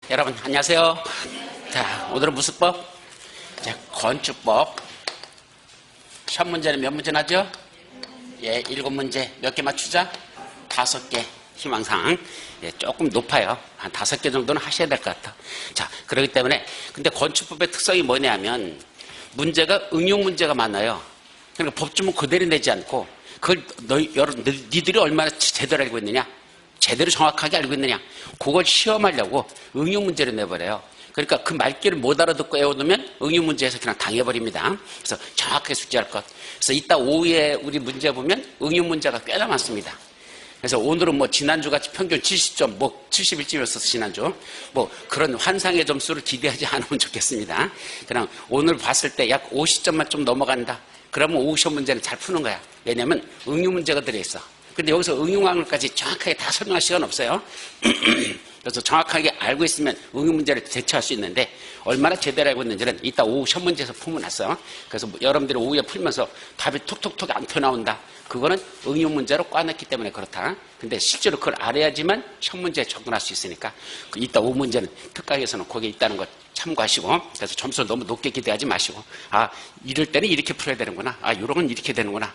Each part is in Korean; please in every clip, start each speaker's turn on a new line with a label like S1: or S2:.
S1: 여러분 안녕하세요. 자, 오늘은 무슨 법? 자, 건축법. 첫 문제는 몇 문제 나죠? 예, 7문제. 몇 개 맞추자? 5개. 희망상. 예, 조금 높아요. 한 5개 정도는 하셔야 될 것 같아. 자, 그렇기 때문에 근데 건축법의 특성이 뭐냐면 문제가 응용 문제가 많아요. 그러니까 법주문 그대로 내지 않고 그걸 니들이 얼마나 제대로 알고 있느냐, 제대로 정확하게 알고 있느냐, 그걸 시험하려고 응용 문제를 내버려요. 그러니까 그 말귀를 못 알아듣고 외워두면 응용 문제에서 그냥 당해버립니다. 그래서 정확하게 숙지할 것. 그래서 이따 오후에 우리 문제 보면 응용 문제가 꽤나 많습니다. 그래서 오늘은 뭐 지난주같이 평균 70점, 뭐 71점이었어서 지난주. 뭐 그런 환상의 점수를 기대하지 않으면 좋겠습니다. 그냥 오늘 봤을 때 약 50점만 좀 넘어간다. 그러면 오후 시험 문제는 잘 푸는 거야. 왜냐면 응용 문제가 들어있어. 근데 여기서 응용하는 것까지 정확하게 다 설명할 시간 없어요. 그래서 정확하게 알고 있으면 응용 문제를 대처할 수 있는데 얼마나 제대로 알고 있는지는 이따 오후 시험 문제에서 풀면 났어. 그래서 여러분들이 오후에 풀면서 답이 톡톡톡 안 튀어나온다. 그거는 응용 문제로 꽈냈기 때문에 그렇다. 근데 실제로 그걸 알아야지만 시험 문제에 접근할 수 있으니까 이따 오후 문제는 특강에서는 거기에 있다는 거 참고하시고, 그래서 점수를 너무 높게 기대하지 마시고, 아, 이럴 때는 이렇게 풀어야 되는구나, 아, 이런 건 이렇게 되는구나.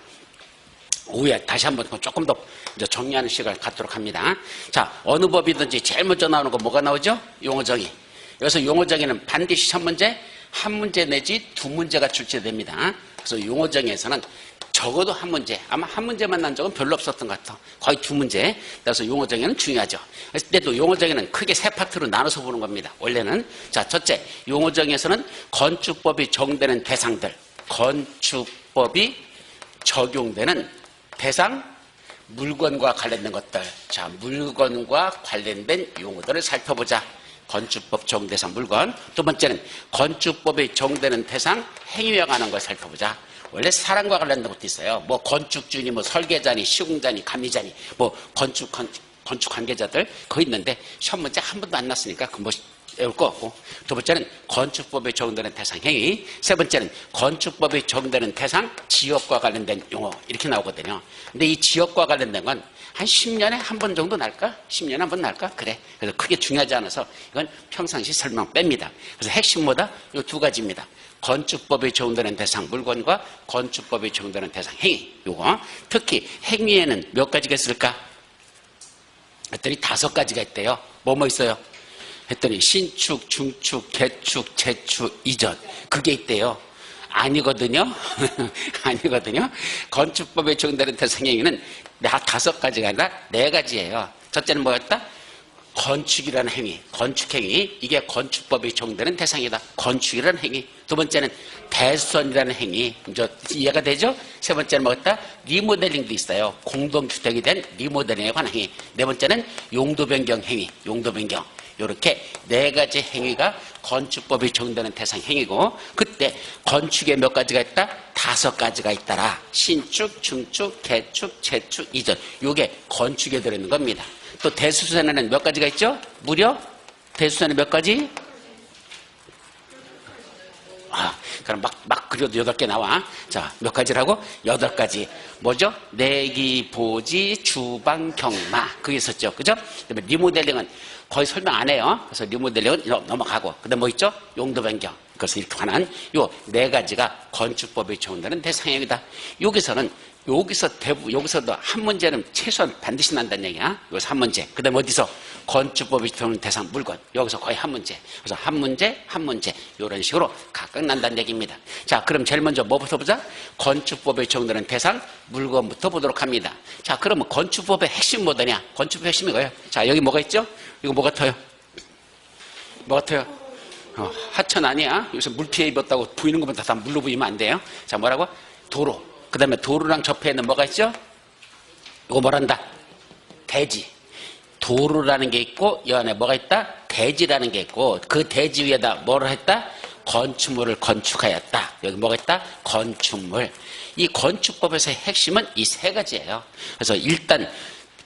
S1: 오후에 다시 한번 조금 더 이제 정리하는 시간을 갖도록 합니다. 자, 어느 법이든지 제일 먼저 나오는 거 뭐가 나오죠? 용어정의. 여기서 용어정의는 반드시 첫 문제, 한 문제 내지 2문제가 출제됩니다. 그래서 용어정의에서는 적어도 한 문제, 아마 한 문제만 난 적은 별로 없었던 것 같아. 거의 2문제. 그래서 용어정의는 중요하죠. 그런데 용어정의는 크게 3파트로 나눠서 보는 겁니다. 원래는. 자, 첫째, 용어정의에서는 건축법이 적용되는 대상들, 건축법이 적용되는 대상, 물건과 관련된 것들. 자, 물건과 관련된 용어들을 살펴보자. 건축법 적용 대상 물건. 두 번째는 건축법이 적용되는 대상, 행위에 관한 걸 살펴보자. 원래 사람과 관련된 것도 있어요. 뭐 건축주니, 뭐 설계자니, 시공자니, 감리자니, 뭐 건축 관계자들 거 있는데 시험 문제 한 번도 안 났으니까 그 뭐 외울 거 없고. 두 번째는 건축법에 적용되는 대상 행위. 세 번째는 건축법에 적용되는 대상 지역과 관련된 용어 이렇게 나오거든요. 근데 이 지역과 관련된 건 한 10년에 한 번 정도 날까? 10년에 한 번 날까? 그래. 그래서 크게 중요하지 않아서 이건 평상시 설명 뺍니다. 그래서 핵심 뭐다? 이 2가지입니다. 건축법에 적용되는 대상 물건과 건축법에 적용되는 대상 행위. 요거. 특히 행위에는 몇 가지가 있을까? 했더니 5가지가 있대요. 뭐 있어요? 했더니 신축, 중축, 개축, 재축, 이전. 그게 있대요. 아니거든요. 아니거든요. 건축법에 적용되는 대상 행위는 5가지가 아니라 4가지예요. 첫째는 뭐였다? 건축이라는 행위, 건축행위. 이게 건축법에 적용되는 대상이다. 건축이라는 행위. 두 번째는 대수선이라는 행위. 이제 이해가 되죠? 세 번째는 뭐였다? 리모델링도 있어요. 공동주택에 대한 리모델링에 관한 행위. 네 번째는 용도변경 행위, 용도변경. 이렇게 4가지 행위가 건축법이 적용되는 대상 행위고, 그때 건축에 몇 가지가 있다? 5가지가 있더라. 신축, 중축, 개축, 재축, 이전. 이게 건축에 들어있는 겁니다. 또 대수선에는 몇 가지가 있죠? 무려 대수선에 몇 가지? 그럼 막 그려도 8개 나와. 자, 몇 가지라고? 8가지. 뭐죠? 내기, 보지, 주방, 경마. 그게 있었죠. 그죠? 그다음에 리모델링은 거의 설명 안 해요. 그래서 리모델링은 넘어가고. 그 다음에 뭐 있죠? 용도 변경. 그래서 이렇게 관한 요 4가지가 건축법에 적용되는 대상행위다. 여기서도 한 문제는 최소한 반드시 난다는 얘기야. 여기서 한 문제. 그 다음에 어디서? 건축법이 적용되는 대상 물건. 여기서 거의 한 문제. 그래서 한 문제. 이런 식으로 각각 난다는 얘기입니다. 자, 그럼 제일 먼저 뭐부터 보자? 건축법에 적용되는 대상 물건부터 보도록 합니다. 자, 그러면 건축법의 핵심 뭐더냐? 건축법의 핵심이 뭐예요? 자, 여기 뭐가 있죠? 이거 뭐 같아요? 뭐 같아요? 하천 아니야. 여기서 물 피해 입었다고 보이는 것보다 다 물로 보이면 안 돼요. 자, 뭐라고? 도로. 그 다음에 도로랑 접해 있는 뭐가 있죠? 이거 뭐란다? 대지. 도로라는 게 있고 이 안에 뭐가 있다? 대지라는 게 있고 그 대지 위에다 뭐를 했다? 건축물을 건축하였다. 여기 뭐가 있다? 건축물. 이 건축법에서의 핵심은 이 3가지예요. 그래서 일단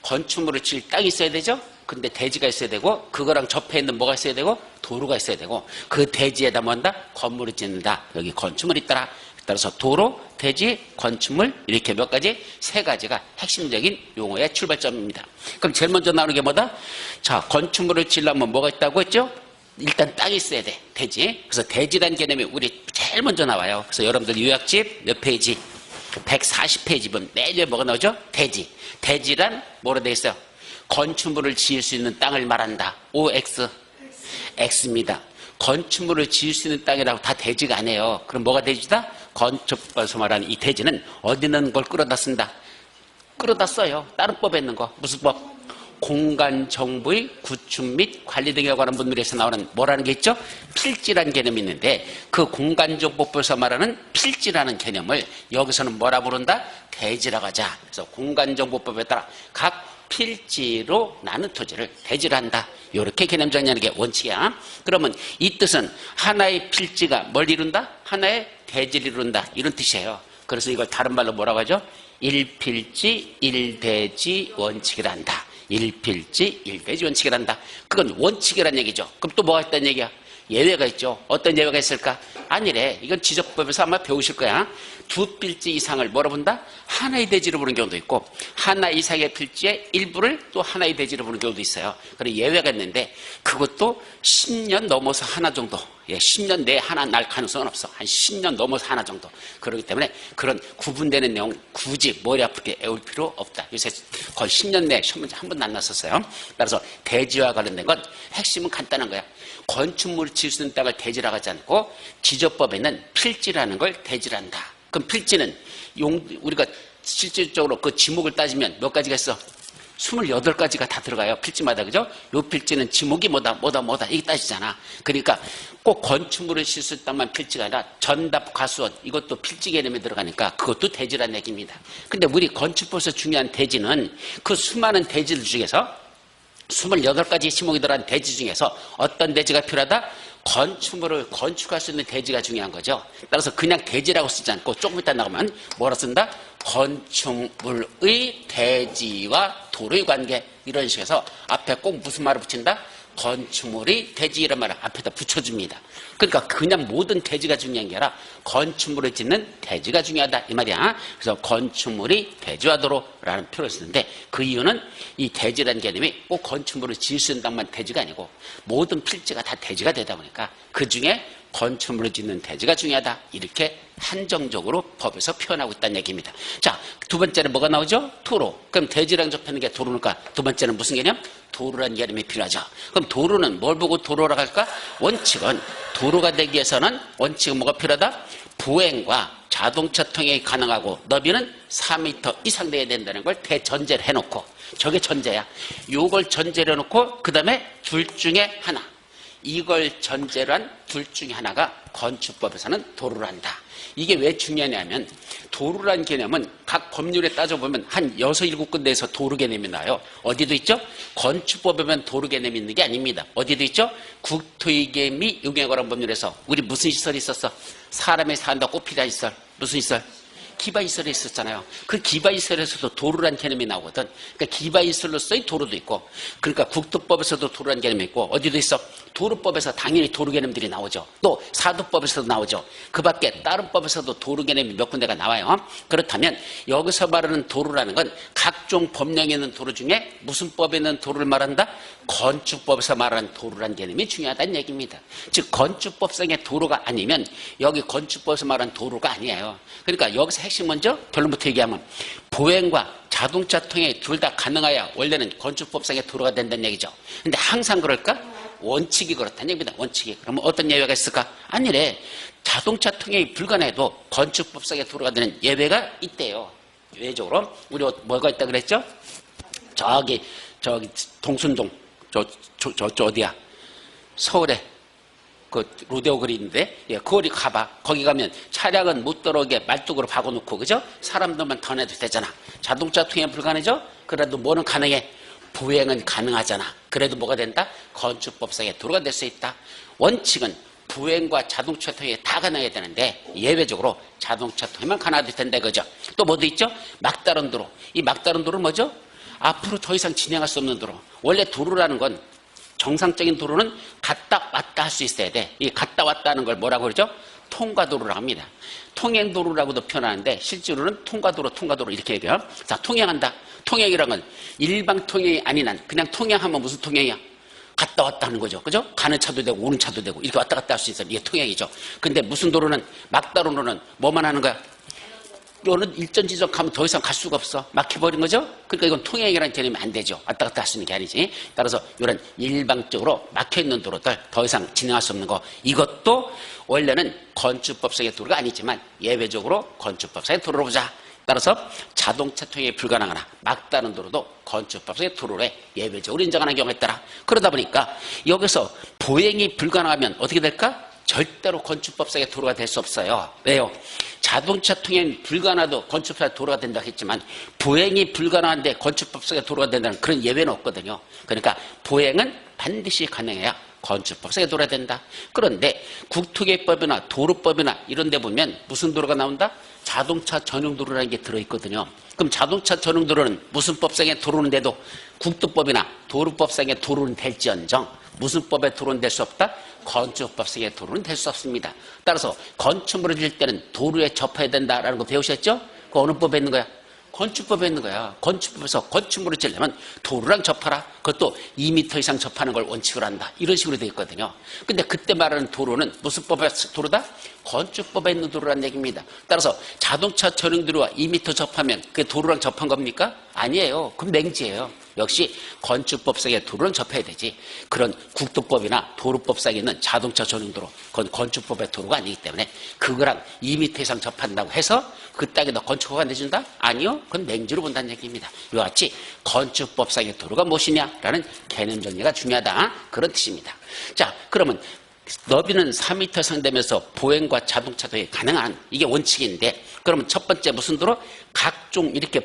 S1: 건축물을 칠 땅이 있어야 되죠? 근데 대지가 있어야 되고 그거랑 접해 있는 뭐가 있어야 되고 도로가 있어야 되고 그 대지에다 뭐한다? 건물을 짓는다. 여기 건축물이 있더라. 따라서 도로, 대지, 건축물 이렇게 몇 가지? 3가지가 핵심적인 용어의 출발점입니다. 그럼 제일 먼저 나오는 게 뭐다? 자, 건축물을 지으려면 뭐가 있다고 했죠? 일단 땅이 있어야 돼. 대지. 그래서 대지란 개념이 우리 제일 먼저 나와요. 그래서 여러분들 요약집 몇 페이지? 140페이지 보면 내일 뭐가 나오죠? 대지. 대지란 뭐로 되어 있어요? 건축물을 지을 수 있는 땅을 말한다. OX. X입니다. 건축물을 지을 수 있는 땅이라고 다 대지가 아니에요. 그럼 뭐가 대지다? 건축법에서 말하는 이 대지는 어디 있는 걸 끌어다 쓴다? 끌어다 써요. 다른 법에 있는 거. 무슨 법? 공간 정보의 구축 및 관리 등에 관한 문물에서 나오는 뭐라는 게 있죠? 필지라는 개념이 있는데 그 공간정보법에서 말하는 필지라는 개념을 여기서는 뭐라 부른다? 대지라고 하자. 그래서 공간정보법에 따라 각 필지로 나눈 토지를 대지를 한다. 이렇게 개념 정리하는 게 원칙이야. 그러면 이 뜻은 하나의 필지가 뭘 이룬다? 하나의 대지를 이룬다. 이런 뜻이에요. 그래서 이걸 다른 말로 뭐라고 하죠? 일필지 일대지 원칙이란다. 일필지 일대지 원칙이란다. 그건 원칙이란 얘기죠. 그럼 또 뭐가 있다는 얘기야? 예외가 있죠. 어떤 예외가 있을까? 아니래. 이건 지적법에서 아마 배우실 거야. 두 필지 이상을 뭐라 본다? 하나의 대지로 보는 경우도 있고 하나 이상의 필지의 일부를 또 하나의 대지로 보는 경우도 있어요. 그리고 예외가 있는데 그것도 10년 넘어서 하나 정도. 10년 내에 하나 날 가능성은 없어. 한 10년 넘어서 하나 정도. 그렇기 때문에 그런 구분되는 내용 굳이 머리 아프게 애울 필요 없다. 요새 거의 10년 내에 시험 문제 한 번도 안 났었어요. 따라서 대지와 관련된 건 핵심은 간단한 거야. 건축물을 지을 수 있는 땅을 대지라고 하지 않고 지적법에는 필지라는 걸 대지란다. 그럼 필지는 우리가 실질적으로 그 지목을 따지면 몇 가지가 있어? 28가지가 다 들어가요. 필지마다. 그죠? 요 필지는 지목이 뭐다 이게 따지잖아. 그러니까 꼭 건축물을 지을 수 있는 땅만 필지가 아니라 전답 과수원 이것도 필지 개념에 들어가니까 그것도 대지란 얘기입니다. 근데 우리 건축법에서 중요한 대지는 그 수많은 대지들 중에서 28가지 지목이 들어간 대지 중에서 어떤 대지가 필요하다? 건축물을 건축할 수 있는 대지가 중요한 거죠. 따라서 그냥 대지라고 쓰지 않고 조금 이따 나가면 뭐라 쓴다? 건축물의 대지와 도로의 관계 이런 식에서 앞에 꼭 무슨 말을 붙인다? 건축물의 대지 이런 말을 앞에다 붙여줍니다. 그러니까 그냥 모든 대지가 중요한 게 아니라 건축물을 짓는 대지가 중요하다 이 말이야. 그래서 건축물이 대지와 도로라는 표현을 쓰는데 그 이유는 이 대지라는 개념이 꼭 건축물을 지을 수 있는 땅만 대지가 아니고 모든 필지가 다 대지가 되다 보니까 그 중에 건축물을 짓는 대지가 중요하다 이렇게 한정적으로 법에서 표현하고 있다는 얘기입니다. 자, 두 번째는 뭐가 나오죠? 도로. 그럼 대지랑 접하는 게 도로니까 두 번째는 무슨 개념? 도로라는 개념이 필요하죠. 그럼 도로는 뭘 보고 도로라고 할까? 원칙은 도로가 되기 위해서는 원칙은 뭐가 필요하다? 보행과 자동차 통행이 가능하고 너비는 4m 이상 돼야 된다는 걸 대전제를 해놓고 저게 전제야. 요걸 전제를 해놓고 그 다음에 둘 중에 하나. 이걸 전제로 한 둘 중에 하나가 건축법에서는 도로를 한다. 이게 왜 중요하냐면 도로라는 개념은 각 법률에 따져보면 한 6, 7군데에서 도로 개념이 나요. 어디도 있죠? 건축법에 보면 도로 개념이 있는 게 아닙니다. 어디도 있죠? 국토위계 및 유경에 관한 법률에서 우리 무슨 시설이 있었어? 사람이 산다고 필요한 시설. 무슨 시설? 기반시설이 있었잖아요. 그 기반시설에서도 도로란 개념이 나오거든. 그러니까 기반시설로서의 도로도 있고 그러니까 국토법에서도 도로란 개념이 있고 어디도 있어? 도로법에서 당연히 도로 개념들이 나오죠. 또 사도법에서도 나오죠. 그 밖에 다른 법에서도 도로 개념이 몇 군데가 나와요. 그렇다면 여기서 말하는 도로라는 건 각종 법령에 있는 도로 중에 무슨 법에 있는 도로를 말한다? 건축법에서 말하는 도로란 개념이 중요하다는 얘기입니다. 즉 건축법상의 도로가 아니면 여기 건축법에서 말하는 도로가 아니에요. 그러니까 여기서 핵심 먼저 결론부터 얘기하면 보행과 자동차 통행이 둘 다 가능해야 원래는 건축법상의 도로가 된다는 얘기죠. 근데 항상 그럴까? 원칙이 그렇다는 얘기입니다. 원칙이. 그러면 어떤 예외가 있을까? 아니래. 자동차 통행이 불가능해도 건축법상의 도로가 되는 예외가 있대요. 예외적으로. 우리 뭐가 있다 그랬죠? 저기 동순동 저 어디야? 서울에 그 로데오 거리 있는데 그 거리 가봐. 거기 가면 차량은 못 들어오게 말뚝으로 박아놓고 그죠? 사람들만 더 내도 되잖아. 자동차 통행 불가능하죠? 그래도 뭐는 가능해? 보행은 가능하잖아. 그래도 뭐가 된다? 건축법상의 도로가 될 수 있다. 원칙은 보행과 자동차 통행이 다 가능해야 되는데 예외적으로 자동차 통행만 가능해도 된다 그죠? 또 뭐도 있죠? 막다른 도로. 이 막다른 도로는 뭐죠? 앞으로 더 이상 진행할 수 없는 도로. 원래 도로라는 건 정상적인 도로는 갔다 왔다 할 수 있어야 돼. 이 갔다 왔다 하는 걸 뭐라고 그러죠? 통과도로라고 합니다. 통행도로라고도 표현하는데 실제로는 통과도로 이렇게 얘기해요. 자, 통행한다. 통행이란 건 일방 통행이 아닌 한 그냥 통행하면 무슨 통행이야? 갔다 왔다 하는 거죠. 그죠? 가는 차도 되고 오는 차도 되고 이렇게 왔다 갔다 할 수 있어요. 이게 통행이죠. 근데 무슨 도로는 막다른 뭐만 하는 거야? 요는 일전 지점 가면 더 이상 갈 수가 없어. 막혀버린 거죠? 그러니까 이건 통행이라는 개념이 안 되죠. 왔다 갔다 할 수 있는 게 아니지. 따라서 이런 일방적으로 막혀있는 도로들 더 이상 진행할 수 없는 거. 이것도 원래는 건축법상의 도로가 아니지만 예외적으로 건축법상의 도로로 보자. 따라서 자동차 통행이 불가능하나 막다른 도로도 건축법상의 도로에 예외적으로 인정하는 경우가 있더라. 그러다 보니까 여기서 보행이 불가능하면 어떻게 될까? 절대로 건축법상의 도로가 될 수 없어요. 왜요? 자동차 통행이 불가능해도 건축법상의 도로가 된다고 했지만 보행이 불가능한데 건축법상의 도로가 된다는 그런 예외는 없거든요. 그러니까 보행은 반드시 가능해야 건축법상의 도로가 된다. 그런데 국토계획법이나 도로법이나 이런 데 보면 무슨 도로가 나온다? 자동차 전용 도로라는 게 들어있거든요. 그럼 자동차 전용 도로는 무슨 법상의 도로인데도 국토법이나 도로법상의 도로는 될지언정 무슨 법의 도로는 될 수 없다? 건축법상의 도로는 될 수 없습니다. 따라서 건축물을 지을 때는 도로에 접해야 된다라는 거 배우셨죠? 그 어느 법에 있는 거야? 건축법에 있는 거야. 건축법에서 건축물을 지으려면 도로랑 접하라. 그것도 2m 이상 접하는 걸 원칙으로 한다. 이런 식으로 되어 있거든요. 근데 그때 말하는 도로는 무슨 법의 도로다? 건축법에 있는 도로라는 얘기입니다. 따라서 자동차 전용 도로와 2m 접하면 그게 도로랑 접한 겁니까? 아니에요. 그럼 맹지예요. 역시 건축법상의 도로는 접해야 되지. 그런 국토법이나 도로법상에 있는 자동차 전용 도로, 그건 건축법의 도로가 아니기 때문에 그거랑 2m 이상 접한다고 해서 그 땅에다 건축허가 내준다? 아니요. 그건 맹지로 본다는 얘기입니다. 이와 같이 건축법상의 도로가 무엇이냐라는 개념 정리가 중요하다. 그런 뜻입니다. 자, 그러면 너비는 4m 이상 되면서 보행과 자동차 도행이 가능한 이게 원칙인데 그러면 첫 번째 무슨 도로? 각종 이렇게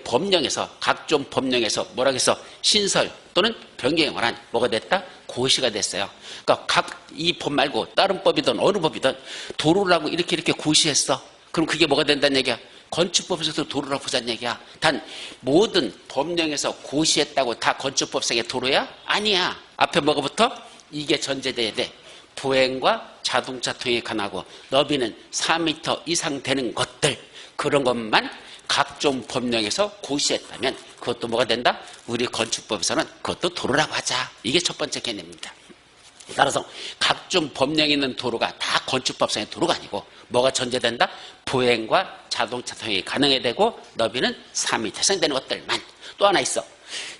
S1: 각종 법령에서 뭐라고 해서 신설 또는 변경에 관한 뭐가 됐다? 고시가 됐어요. 그러니까 이 법 말고 다른 법이든 어느 법이든 도로라고 이렇게 고시했어. 그럼 그게 뭐가 된다는 얘기야? 건축법에서도 도로라고 보자는 얘기야. 단 모든 법령에서 고시했다고 다 건축법상의 도로야? 아니야. 앞에 뭐가 붙어? 이게 전제돼야 돼. 보행과 자동차 통행이 가능하고 너비는 4m 이상 되는 것들 그런 것만 각종 법령에서 고시했다면 그것도 뭐가 된다? 우리 건축법에서는 그것도 도로라고 하자. 이게 첫 번째 개념입니다. 따라서 각종 법령에 있는 도로가 다 건축법상의 도로가 아니고 뭐가 전제된다? 보행과 자동차 통행이 가능해야 되고 너비는 4m 이상 되는 것들만. 또 하나 있어.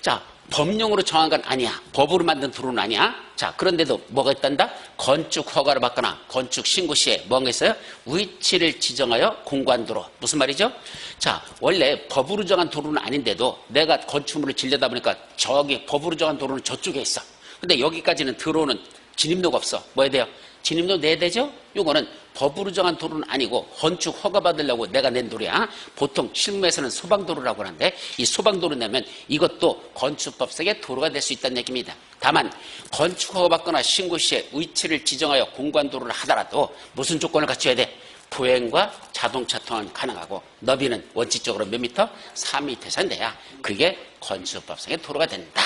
S1: 자, 법령으로 정한 건 아니야. 법으로 만든 도로는 아니야. 자, 그런데도 뭐가 있단다? 건축 허가를 받거나 건축 신고 시에 뭔가 있어요? 위치를 지정하여 공관도로. 무슨 말이죠? 자, 원래 법으로 정한 도로는 아닌데도 내가 건축물을 지려다 보니까 저기 법으로 정한 도로는 저쪽에 있어. 근데 여기까지는 들어오는 진입로가 없어. 뭐 해야 돼요? 진입로 내야 되죠? 요거는 법으로 정한 도로는 아니고 건축 허가 받으려고 내가 낸 도로야. 보통 실무에서는 소방도로라고 하는데 이 소방도로 내면 이것도 건축법상의 도로가 될 수 있다는 얘기입니다. 다만 건축 허가 받거나 신고 시에 위치를 지정하여 공관도로를 하더라도 무슨 조건을 갖춰야 돼? 보행과 자동차 통행은 가능하고 너비는 원칙적으로 몇 미터? 4m 이상 돼야 그게 건축법상의 도로가 된다.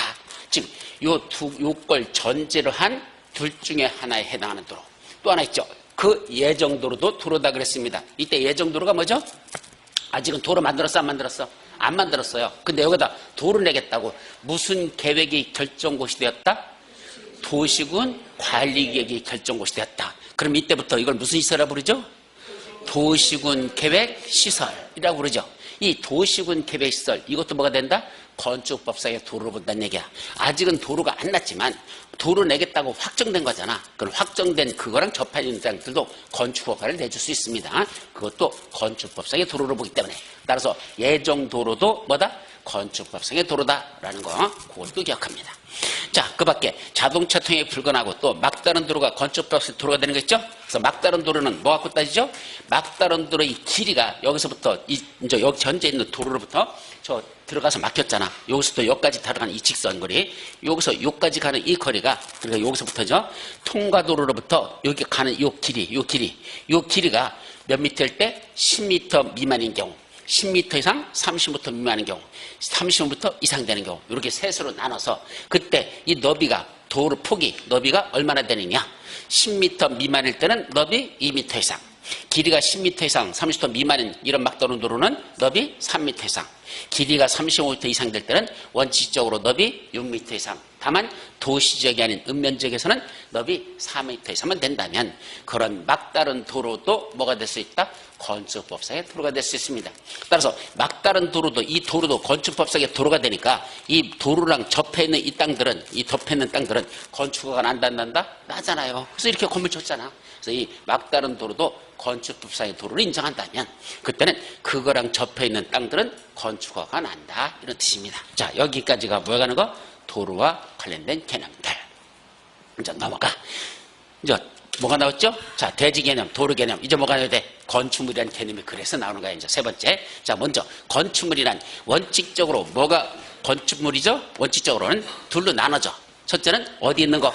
S1: 지금 요걸 전제로 한 둘 중에 하나에 해당하는 도로. 또 하나 있죠. 그 예정도로도 도로다 그랬습니다. 이때 예정도로가 뭐죠? 아직은 도로 만들었어? 안 만들었어? 안 만들었어요. 근데 여기다 도로 내겠다고 무슨 계획이 결정고시 되었다? 도시군 관리계획이 결정고시 되었다. 그럼 이때부터 이걸 무슨 시설이라고 부르죠? 도시군 계획 시설이라고 부르죠. 이 도시군 계획 시설 이것도 뭐가 된다? 건축법상의 도로로 본다는 얘기야. 아직은 도로가 안 났지만 도로 내겠다고 확정된 거잖아. 그럼 확정된 그거랑 접하는 장들도 건축허가를 내줄 수 있습니다. 그것도 건축법상의 도로로 보기 때문에 따라서 예정도로도 뭐다? 건축법상의 도로다라는 거 그것도 기억합니다. 자, 그 밖에 자동차 통행이 불가능하고 또 막다른 도로가 건축법상의 도로가 되는 거 있죠? 그래서 막다른 도로는 뭐 갖고 따지죠? 막다른 도로의 길이가 여기서부터 이제 여기 현재 있는 도로로부터 저 들어가서 막혔잖아. 여기서부터 여기까지 들어가는 이 직선거리, 여기서 여기까지 가는 이 거리가 그러니까 여기서부터죠. 통과도로로부터 여기 가는 요 길이가 몇 미터일 때 10m 미만인 경우, 10m 이상 30m 미만인 경우, 30m 이상 되는 경우 이렇게 셋으로 나눠서 그때 이 너비가 도로 폭이 너비가 얼마나 되느냐? 10m 미만일 때는 너비 2m 이상, 길이가 10m 이상 30m 미만인 이런 막다른 도로는 너비 3m 이상. 길이가 35m 이상 될 때는 원칙적으로 너비 6m 이상. 다만 도시지역이 아닌 읍면지역에서는 너비 4m 이상만 된다면 그런 막다른 도로도 뭐가 될 수 있다? 건축법상의 도로가 될 수 있습니다. 따라서 막다른 도로도 이 도로도 건축법상의 도로가 되니까 이 도로랑 접해 있는 이 땅들은 이 덮여 있는 땅들은 건축허가 난다 안 난다? 나잖아요. 그래서 이렇게 건물 줬잖아. 그래서 이 막다른 도로도 건축법상의 도로를 인정한다면 그때는 그거랑 접해 있는 땅들은 건축허가 난다 이런 뜻입니다. 자, 여기까지가 뭐가 가는 거? 도로와 관련된 개념들. 이제 넘어가. 이제 뭐가 나왔죠? 자, 대지 개념, 도로 개념. 이제 뭐가 나와야 돼? 건축물이라는 개념이 그래서 나오는 거야. 이제 세 번째. 자, 먼저 건축물이란 원칙적으로 뭐가 건축물이죠? 원칙적으로는 둘로 나눠져. 첫째는 어디 있는 거?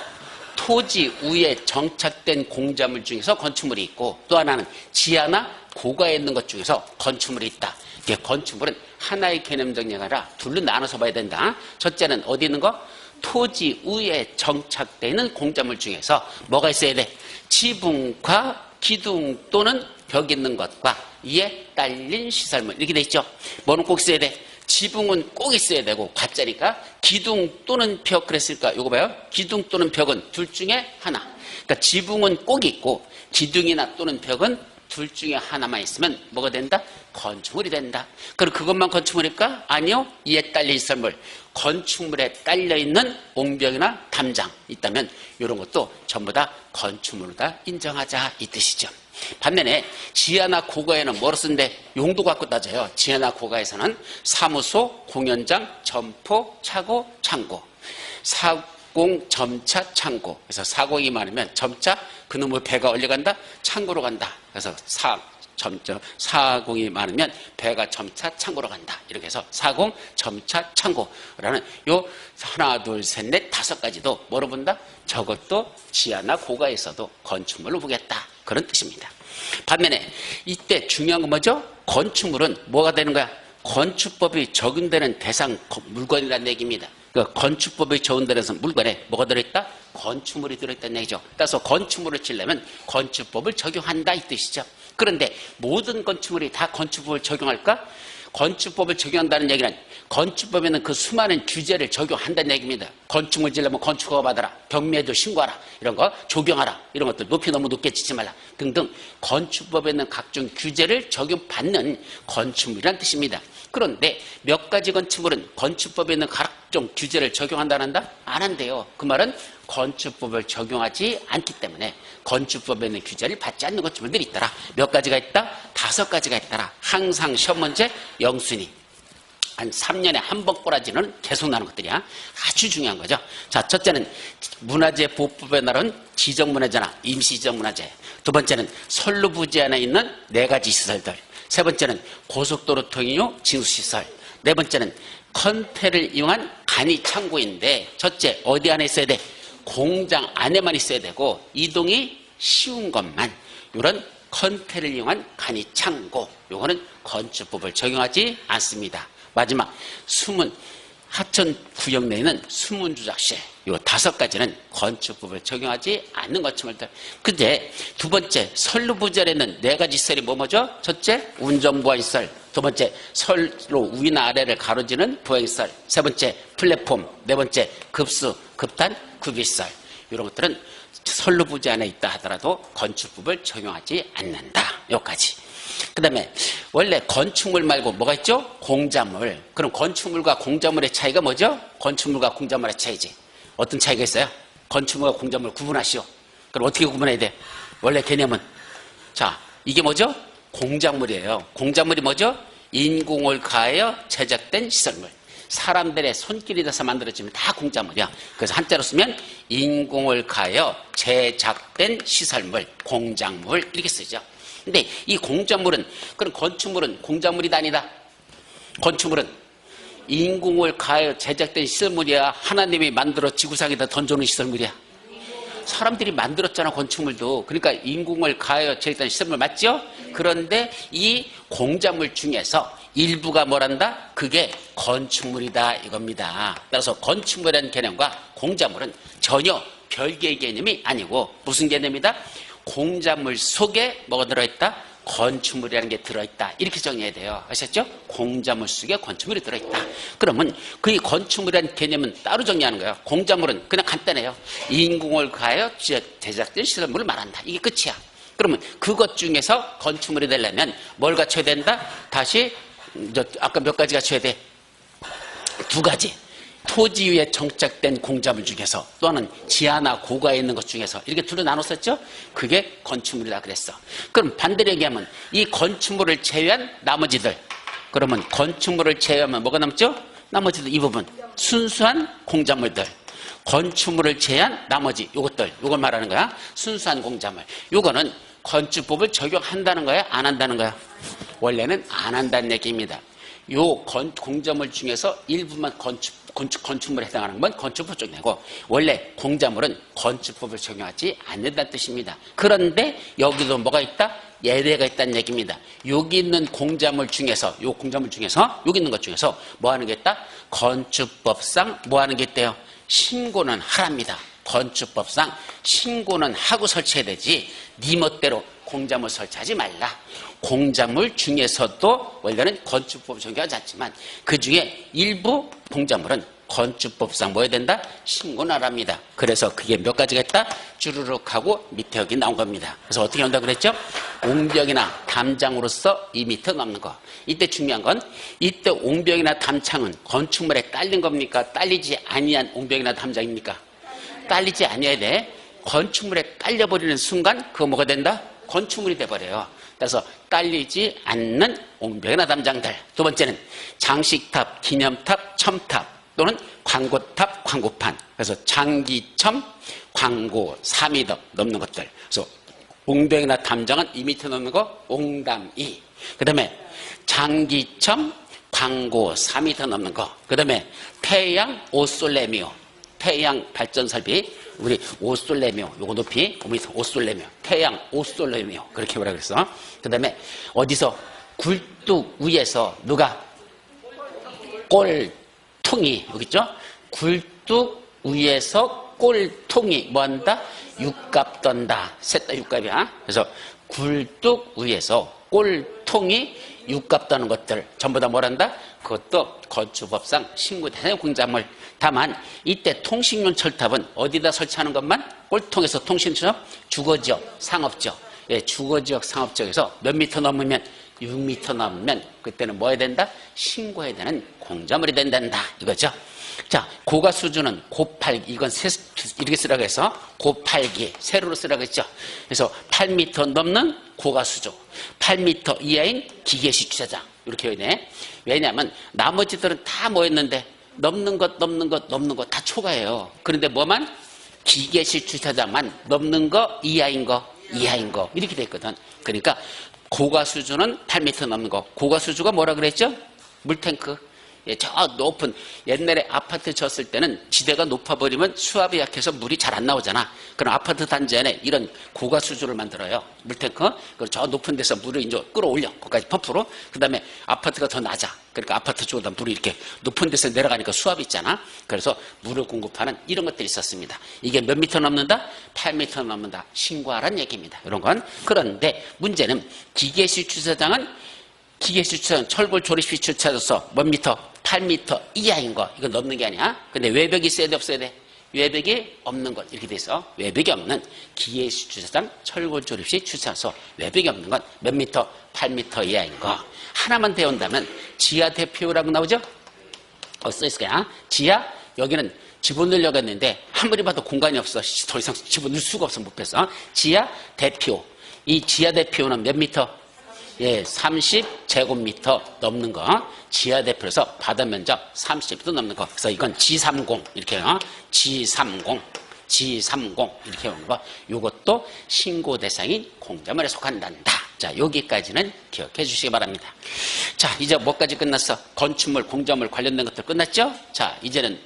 S1: 토지 위에 정착된 공작물 중에서 건축물이 있고, 또 하나는 지하나 고가에 있는 것 중에서 건축물이 있다. 이게 건축물은 하나의 개념 정리가 아니라 둘로 나눠서 봐야 된다. 첫째는 어디 있는 거? 토지 위에 정착되어 있는 공작물 중에서 뭐가 있어야 돼? 지붕과 기둥 또는 벽 있는 것과 이에 딸린 시설물 이렇게 돼 있죠. 뭐는 꼭 있어야 돼? 지붕은 꼭 있어야 되고 가짜니까 기둥 또는 벽 그랬으니까 이거 봐요. 기둥 또는 벽은 둘 중에 하나. 그러니까 지붕은 꼭 있고 기둥이나 또는 벽은 둘 중에 하나만 있으면 뭐가 된다? 건축물이 된다. 그럼 그것만 건축물일까? 아니요. 이에 딸린 시설물. 건축물에 딸려있는 옹벽이나 담장 있다면 이런 것도 전부 다 건축물로 다 인정하자 이 뜻이죠. 반면에 지하나 고가에는 뭐로 쓰는데 용도 갖고 따져요. 지하나 고가에서는 사무소, 공연장, 점포, 차고, 창고. 사공, 점차, 창고. 그래서 사공이 많으면 점차 그놈의 배가 어디 간다? 창고로 간다. 그래서 사공이 많으면 배가 점차 창고로 간다. 이렇게 해서 사공, 점차, 창고라는 요 하나, 둘, 셋, 넷, 다섯 가지도 뭐로 본다? 저것도 지하나 고가에서도 건축물로 보겠다. 그런 뜻입니다. 반면에 이때 중요한 건 뭐죠? 건축물은 뭐가 되는 거야? 건축법이 적용되는 대상 물건이라는 얘기입니다. 그 건축법이 적용되는 물건에 뭐가 들어있다? 건축물이 들어있다는 얘기죠. 따라서 건축물을 지으려면 건축법을 적용한다 이 뜻이죠. 그런데 모든 건축물이 다 건축법을 적용할까? 건축법을 적용한다는 얘기는 건축법에는 그 수많은 규제를 적용한다는 얘기입니다. 건축물 지으려면 건축허가 받아라, 경매도 신고하라, 이런 거 적용하라, 이런 것들 높이 너무 높게 짓지 말라 등등 건축법에 있는 각종 규제를 적용받는 건축물이라는 뜻입니다. 그런데 몇 가지 건축물은 건축법에 있는 각종 규제를 적용한다 안 한대요. 그 말은 건축법을 적용하지 않기 때문에 건축법에 있는 규제를 받지 않는 건축물들이 있더라. 몇 가지가 있다? 5가지가 있더라. 항상 시험 문제 영순위. 한 3년에 한 번 꼬라지는 계속 나는 것들이야. 아주 중요한 거죠. 자, 첫째는 문화재 보호법에 나온 지정문화재나 임시지정문화재. 두 번째는 선로부지 안에 있는 4가지 시설들. 세 번째는 고속도로 통행료 징수시설. 네 번째는 컨테를 이용한 간이 창고인데 첫째 어디 안에 있어야 돼? 공장 안에만 있어야 되고 이동이 쉬운 것만 이런 컨테를 이용한 간이 창고 요거는 건축법을 적용하지 않습니다. 마지막 숨은 하천구역 내에는 숨은주작실 요 5가지는 건축법을 적용하지 않는 건축물들. 근데 두 번째 선로부지안에는 4가지 시설이 뭐죠? 첫째 운전보안시설, 두 번째 선로 위나 아래를 가로지는 보행시설, 세 번째 플랫폼, 네 번째 급수, 급탄, 급유시설. 이런 것들은 선로부지 안에 있다 하더라도 건축법을 적용하지 않는다. 여기까지. 그 다음에 원래 건축물 말고 뭐가 있죠? 공작물. 그럼 건축물과 공작물의 차이가 뭐죠? 건축물과 공작물의 차이지. 어떤 차이가 있어요? 건축물과 공작물 구분하시오. 그럼 어떻게 구분해야 돼? 원래 개념은 자 이게 뭐죠? 공작물이에요. 공작물이 뭐죠? 인공을 가하여 제작된 시설물. 사람들의 손길이 닿아서 만들어지면 다 공작물이야. 그래서 한자로 쓰면 인공을 가하여 제작된 시설물, 공작물 이렇게 쓰죠. 근데 이 공작물은 그럼 건축물은 공작물이 아니다. 건축물은 인공을 가하여 제작된 시설물이야. 하나님이 만들어 지구상에다 던져놓은 시설물이야. 사람들이 만들었잖아 건축물도. 그러니까 인공을 가하여 제작된 시설물 맞죠? 그런데 이 공작물 중에서 일부가 뭐란다? 그게 건축물이다 이겁니다. 따라서 건축물이라는 개념과 공작물은 전혀 별개의 개념이 아니고 무슨 개념이다? 공작물 속에 뭐가 들어있다? 건축물이라는 게 들어있다. 이렇게 정리해야 돼요. 아셨죠? 공자물 속에 건축물이 들어있다. 그러면 그 건축물이라는 개념은 따로 정리하는 거예요. 공자물은 그냥 간단해요. 인공을 가하여 제작된 시설물을 말한다. 이게 끝이야. 그러면 그것 중에서 건축물이 되려면 뭘 갖춰야 된다? 다시 아까 몇 가지 갖춰야 돼? 두 가지. 토지 위에 정착된 공자물 중에서 또는 지하나 고가에 있는 것 중에서 이렇게 둘로 나눴었죠? 그게 건축물이다 그랬어. 그럼 반대로 얘기하면 이 건축물을 제외한 나머지들, 그러면 건축물을 제외하면 뭐가 남죠? 나머지들 이 부분 순수한 공자물들. 건축물을 제외한 나머지 요것들, 요걸 말하는 거야. 순수한 공자물. 요거는 건축법을 적용한다는 거야? 안 한다는 거야? 원래는 안 한다는 얘기입니다. 요 공자물 중에서 일부만 건축물에 해당하는 건 건축법 적용하고 원래 공자물은 건축법을 적용하지 않는다는 뜻입니다. 그런데 여기도 뭐가 있다? 예외가 있다는 얘기입니다. 여기 있는 공자물 중에서 여기 있는 것 중에서 뭐 하는 게 있다? 건축법상 뭐 하는 게 있대요? 신고는 하랍니다. 건축법상 신고는 하고 설치해야 되지 네 멋대로 공자물 설치하지 말라. 공자물 중에서도 원래는 건축법 적용하지 않지만 그 중에 일부 공자물은 건축법상 뭐 해야 된다? 신고는 하랍니다. 그래서 그게 몇 가지가 있다? 주르륵 하고 밑에 여기 나온 겁니다. 그래서 어떻게 한다고 그랬죠? 옹벽이나 담장으로서 2m 넘는 거. 이때 중요한 건 이때 옹벽이나 담창은 건축물에 딸린 겁니까? 딸리지 아니한 옹벽이나 담장입니까? 딸리지 아니어야 돼. 건축물에 딸려버리는 순간 그거 뭐가 된다? 건축물이 돼버려요. 그래서 딸리지 않는 옹벽이나 담장들. 두 번째는 장식탑, 기념탑, 첨탑 또는 광고탑, 광고판. 그래서 장기첨, 광고 4m 넘는 것들. 그래서 옹벽이나 담장은 2m 넘는 거 옹담이. 그 다음에 장기첨, 광고 4m 넘는 거. 그 다음에 태양 오솔레미오. 태양 발전 설비. 우리 오솔레미오, 요거 높이 5m, 오솔레미오, 태양 오솔레미오 그렇게 뭐라 그랬어. 그 다음에 어디서 굴뚝 위에서 누가 꼴통이 여기 있죠? 굴뚝 위에서 꼴통이 뭐한다? 육갑 떤다. 셋 다 육갑이야. 그래서 굴뚝 위에서 꼴통이 육갑 떠는 것들 전부 다 뭐란다? 그것도 건축법상 신고되는 공자물. 다만 이때 통신용 철탑은 어디다 설치하는 것만? 꼴통에서 통신용 주거지역, 상업지역. 예, 주거지역, 상업지역에서 몇 미터 넘으면 6m 넘으면 그때는 뭐 해야 된다? 신고해야 되는 공자물이 된단다. 이거죠. 자, 고가 수준은 곱팔기. 이건 이렇게 쓰라고 해서 곱팔기. 세로로 쓰라고 했죠. 그래서 8m 넘는 고가 수조. 8m 이하인 기계식 주차장. 이렇게 해야 돼. 왜냐하면 나머지들은 다 뭐였는데 넘는 것 다 초과해요. 그런데 뭐만? 기계식 주차장만 넘는 거 이하인 거 이렇게 돼 있거든. 그러니까 고가 수주는 8m 넘는 거. 고가 수주가 뭐라 그랬죠? 물탱크. 예, 저 높은 옛날에 아파트 졌을 때는 지대가 높아버리면 수압이 약해서 물이 잘 안 나오잖아. 그럼 아파트 단지 안에 이런 고가 수주를 만들어요. 물탱크. 그리고 저 높은 데서 물을 이제 끌어올려. 거기까지 펌프로. 그 다음에 아파트가 더 낮아. 그러니까 아파트 쪽으로 물이 이렇게 높은 데서 내려가니까 수압이 있잖아. 그래서 물을 공급하는 이런 것들이 있었습니다. 이게 몇 미터 넘는다? 8m 넘는다. 신고하라는 얘기입니다. 이런 건. 그런데 문제는 기계식 주차장은 기계식 주차장, 철골 조립식 주차장에서 몇 미터? 8m 이하인 거. 이거 넘는 게 아니야. 근데 외벽이 있어야 돼, 없어야 돼? 외벽이 없는 것. 이렇게 돼 있어. 외벽이 없는 기계식 주차장, 철골 조립식 주차장에서 외벽이 없는 건 몇 미터? 8m 이하인 거. 하나만 배운다면 지하 대표라고 나오죠? 써 있을 거야. 지하, 여기는 집어넣으려고 했는데 아무리 봐도 공간이 없어. 더 이상 집어넣을 수가 없어. 못 뺐어. 지하 대표. 이 지하 대표는 몇 미터? 예, 30제곱미터 넘는 거. 지하 대표에서 바다 면적 30제곱미터 넘는 거. 그래서 이건 G30 이렇게 해요. G30 이렇게 오는 거. 이것도 신고 대상인 공자물에 속한단다. 자, 여기까지는 기억해 주시기 바랍니다. 자, 이제 뭐까지 끝났어? 건축물, 공자물 관련된 것들 끝났죠? 자, 이제는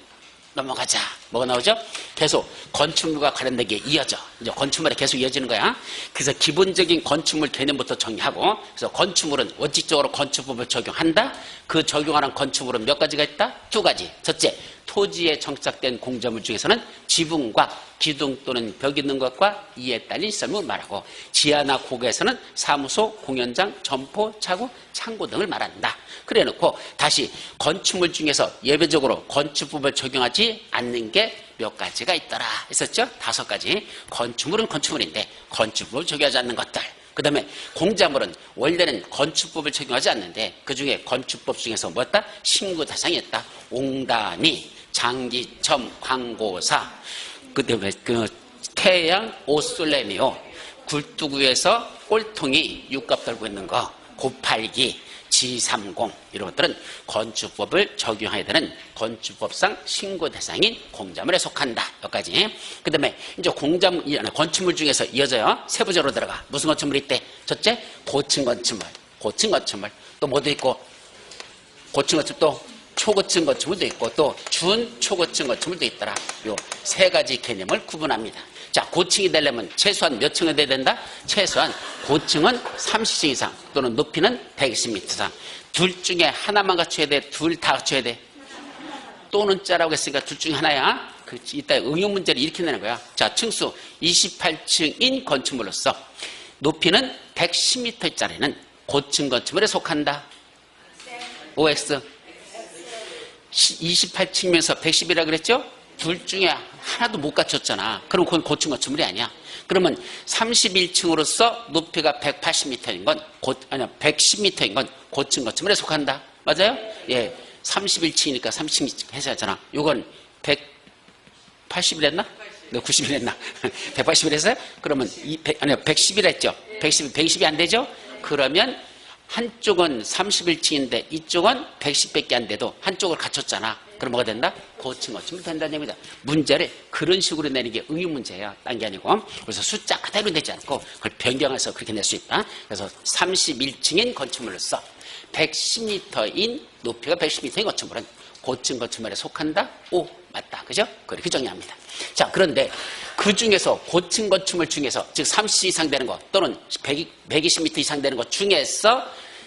S1: 넘어가자. 뭐가 나오죠? 계속 건축물과 관련된 게 이어져. 이제 건축물에 계속 이어지는 거야. 그래서 기본적인 건축물 개념부터 정리하고, 그래서 건축물은 원칙적으로 건축법을 적용한다. 그 적용하는 건축물은 몇 가지가 있다? 두 가지. 첫째, 토지에 정착된 공자물 중에서는 지붕과 기둥 또는 벽 있는 것과 이에 딸린 시설물을 말하고 지하나 고가에서는 사무소, 공연장, 점포, 차고, 창고 등을 말한다. 그래 놓고 다시 건축물 중에서 예외적으로 건축법을 적용하지 않는 게 몇 가지가 있더라 했었죠? 5가지. 건축물은 건축물인데 건축법을 적용하지 않는 것들. 그 다음에 공작물은 원래는 건축법을 적용하지 않는데 그중에 건축법 중에서 뭐였다? 신고 대상이 있다. 옹단이, 장기첨, 광고사, 그 다음에 태양, 오솔레미오, 굴뚝 위에서 꼴통이 육갑 떨고 있는 거, 곱팔기, G30 이런 것들은 건축법을 적용해야 되는 건축법상 신고 대상인 공작물에 속한다. 여기까지. 그 다음에 이제 건축물 중에서 이어져요. 세부적으로 들어가. 무슨 건축물이 있대? 첫째, 고층 건축물. 고층 건축물. 또 뭐도 있고, 고층 건축물 또 초고층 건축물도 있고 또 준초고층 건축물도 있더라. 요 3가지 개념을 구분합니다. 자, 고층이 되려면 최소한 몇 층은 돼야 된다? 최소한 고층은 30층 이상 또는 높이는 120m 이상. 둘 중에 하나만 갖춰야 돼? 둘 다 갖춰야 돼? 또는 짜라고 했으니까 둘 중에 하나야. 이따 응용 문제를 이렇게 내는 거야. 자, 층수 28층인 건축물로서 높이는 110m짜리는 고층 건축물에 속한다. OX 28층이면서 110이라 그랬죠? 둘 중에 하나도 못 갖췄잖아. 그럼 그건 고층 건축물이 아니야. 그러면 31층으로서 높이가 180m인 건 110m인 건 고층 건축물에 속한다. 맞아요? 예. 31층이니까 30층 해서 하잖아. 이건 180일 했나? 네, 90일 했나? 180일 했어요? 그러면 110일 했죠? 110이 안 되죠? 그러면 한쪽은 31층인데 이쪽은 110밖에 안 돼도 한쪽을 갖췄잖아. 그럼 뭐가 된다? 고층 건축물이 된다는 얘기다. 문제를 그런 식으로 내는 게 응용 문제예요. 딴 게 아니고. 그래서 숫자 그대로 내지 않고 그걸 변경해서 그렇게 낼 수 있다. 그래서 31층인 건축물로서 110m인 높이가 110m인 건축물은 고층 건축물에 속한다? 오, 맞다. 그죠? 그렇게 정의합니다. 자, 그런데 그 중에서 고층 건축물 중에서 즉 30층 이상 되는 것 또는 120m 이상 되는 것 중에서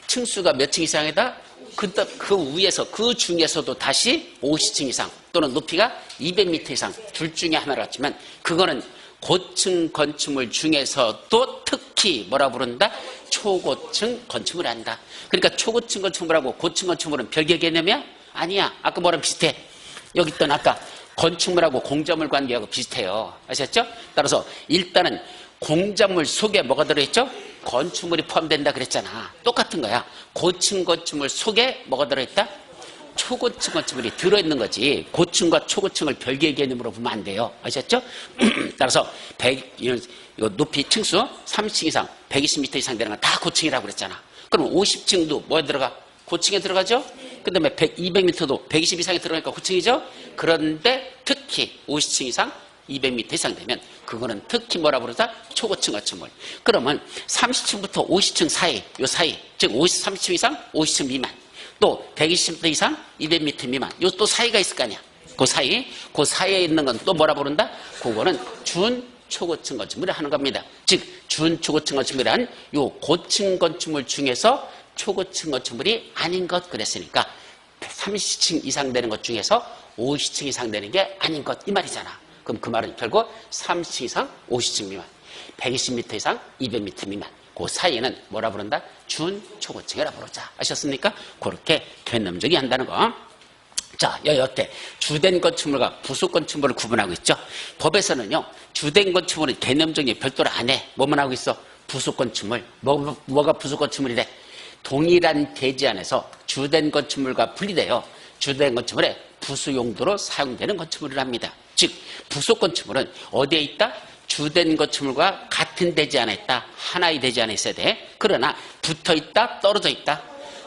S1: 층수가 몇 층 이상이다? 그 위에서 그 중에서도 다시 50층 이상 또는 높이가 200m 이상 둘 중에 하나를 갖지만 그거는 고층 건축물 중에서도 특히 뭐라 부른다? 초고층 건축물을 한다. 그러니까 초고층 건축물하고 고층 건축물은 별개 개념이야? 아니야. 아까 뭐랑 비슷해. 여기 있던 아까 건축물하고 공작물 관계하고 비슷해요. 아셨죠? 따라서 일단은 공작물 속에 뭐가 들어있죠? 건축물이 포함된다 그랬잖아. 똑같은 거야. 고층 건축물 속에 뭐가 들어있다? 초고층 건축물이 들어있는 거지. 고층과 초고층을 별개의 개념으로 보면 안 돼요. 아셨죠? 따라서 이거 높이 층수 30층 이상 120m 이상 되는 건 다 고층이라고 그랬잖아. 그럼 50층도 뭐에 들어가? 고층에 들어가죠? 그 다음에 200m도 120 이상에 들어가니까 고층이죠? 그런데 특히 50층 이상 200m 이상 되면 그거는 특히 뭐라 부르다? 초고층 건축물. 그러면 30층부터 50층 사이, 요 사이, 즉 30층 이상, 50층 미만, 또 120m 이상, 200m 미만, 요 또 사이가 있을 거 아니야. 그 사이에 있는 건 또 뭐라 부른다? 그거는 준초고층 건축물을 하는 겁니다. 즉 준초고층 건축물이란 요 고층 건축물 중에서 초고층 건축물이 아닌 것 그랬으니까 30층 이상 되는 것 중에서 50층 이상 되는 게 아닌 것 이 말이잖아. 그럼 그 말은 결국 30층 이상 50층 미만 120m 이상 200m 미만 그 사이에는 뭐라 부른다? 준초고층이라 부르자. 아셨습니까? 그렇게 개념적이 한다는 거. 자, 여기 어때? 주된 건축물과 부속 건축물을 구분하고 있죠. 법에서는요 주된 건축물은 개념적인 별도로 안 해. 뭐만 하고 있어? 부속 건축물. 뭐가 부속 건축물이래? 동일한 대지 안에서 주된 건축물과 분리돼요. 주된 건축물에 부수 용도로 사용되는 건축물을 합니다. 즉 부속 건축물은 어디에 있다? 주된 건축물과 같은 대지 안에 있다. 하나의 대지 안에 있어야 돼. 그러나 붙어 있다, 떨어져 있다.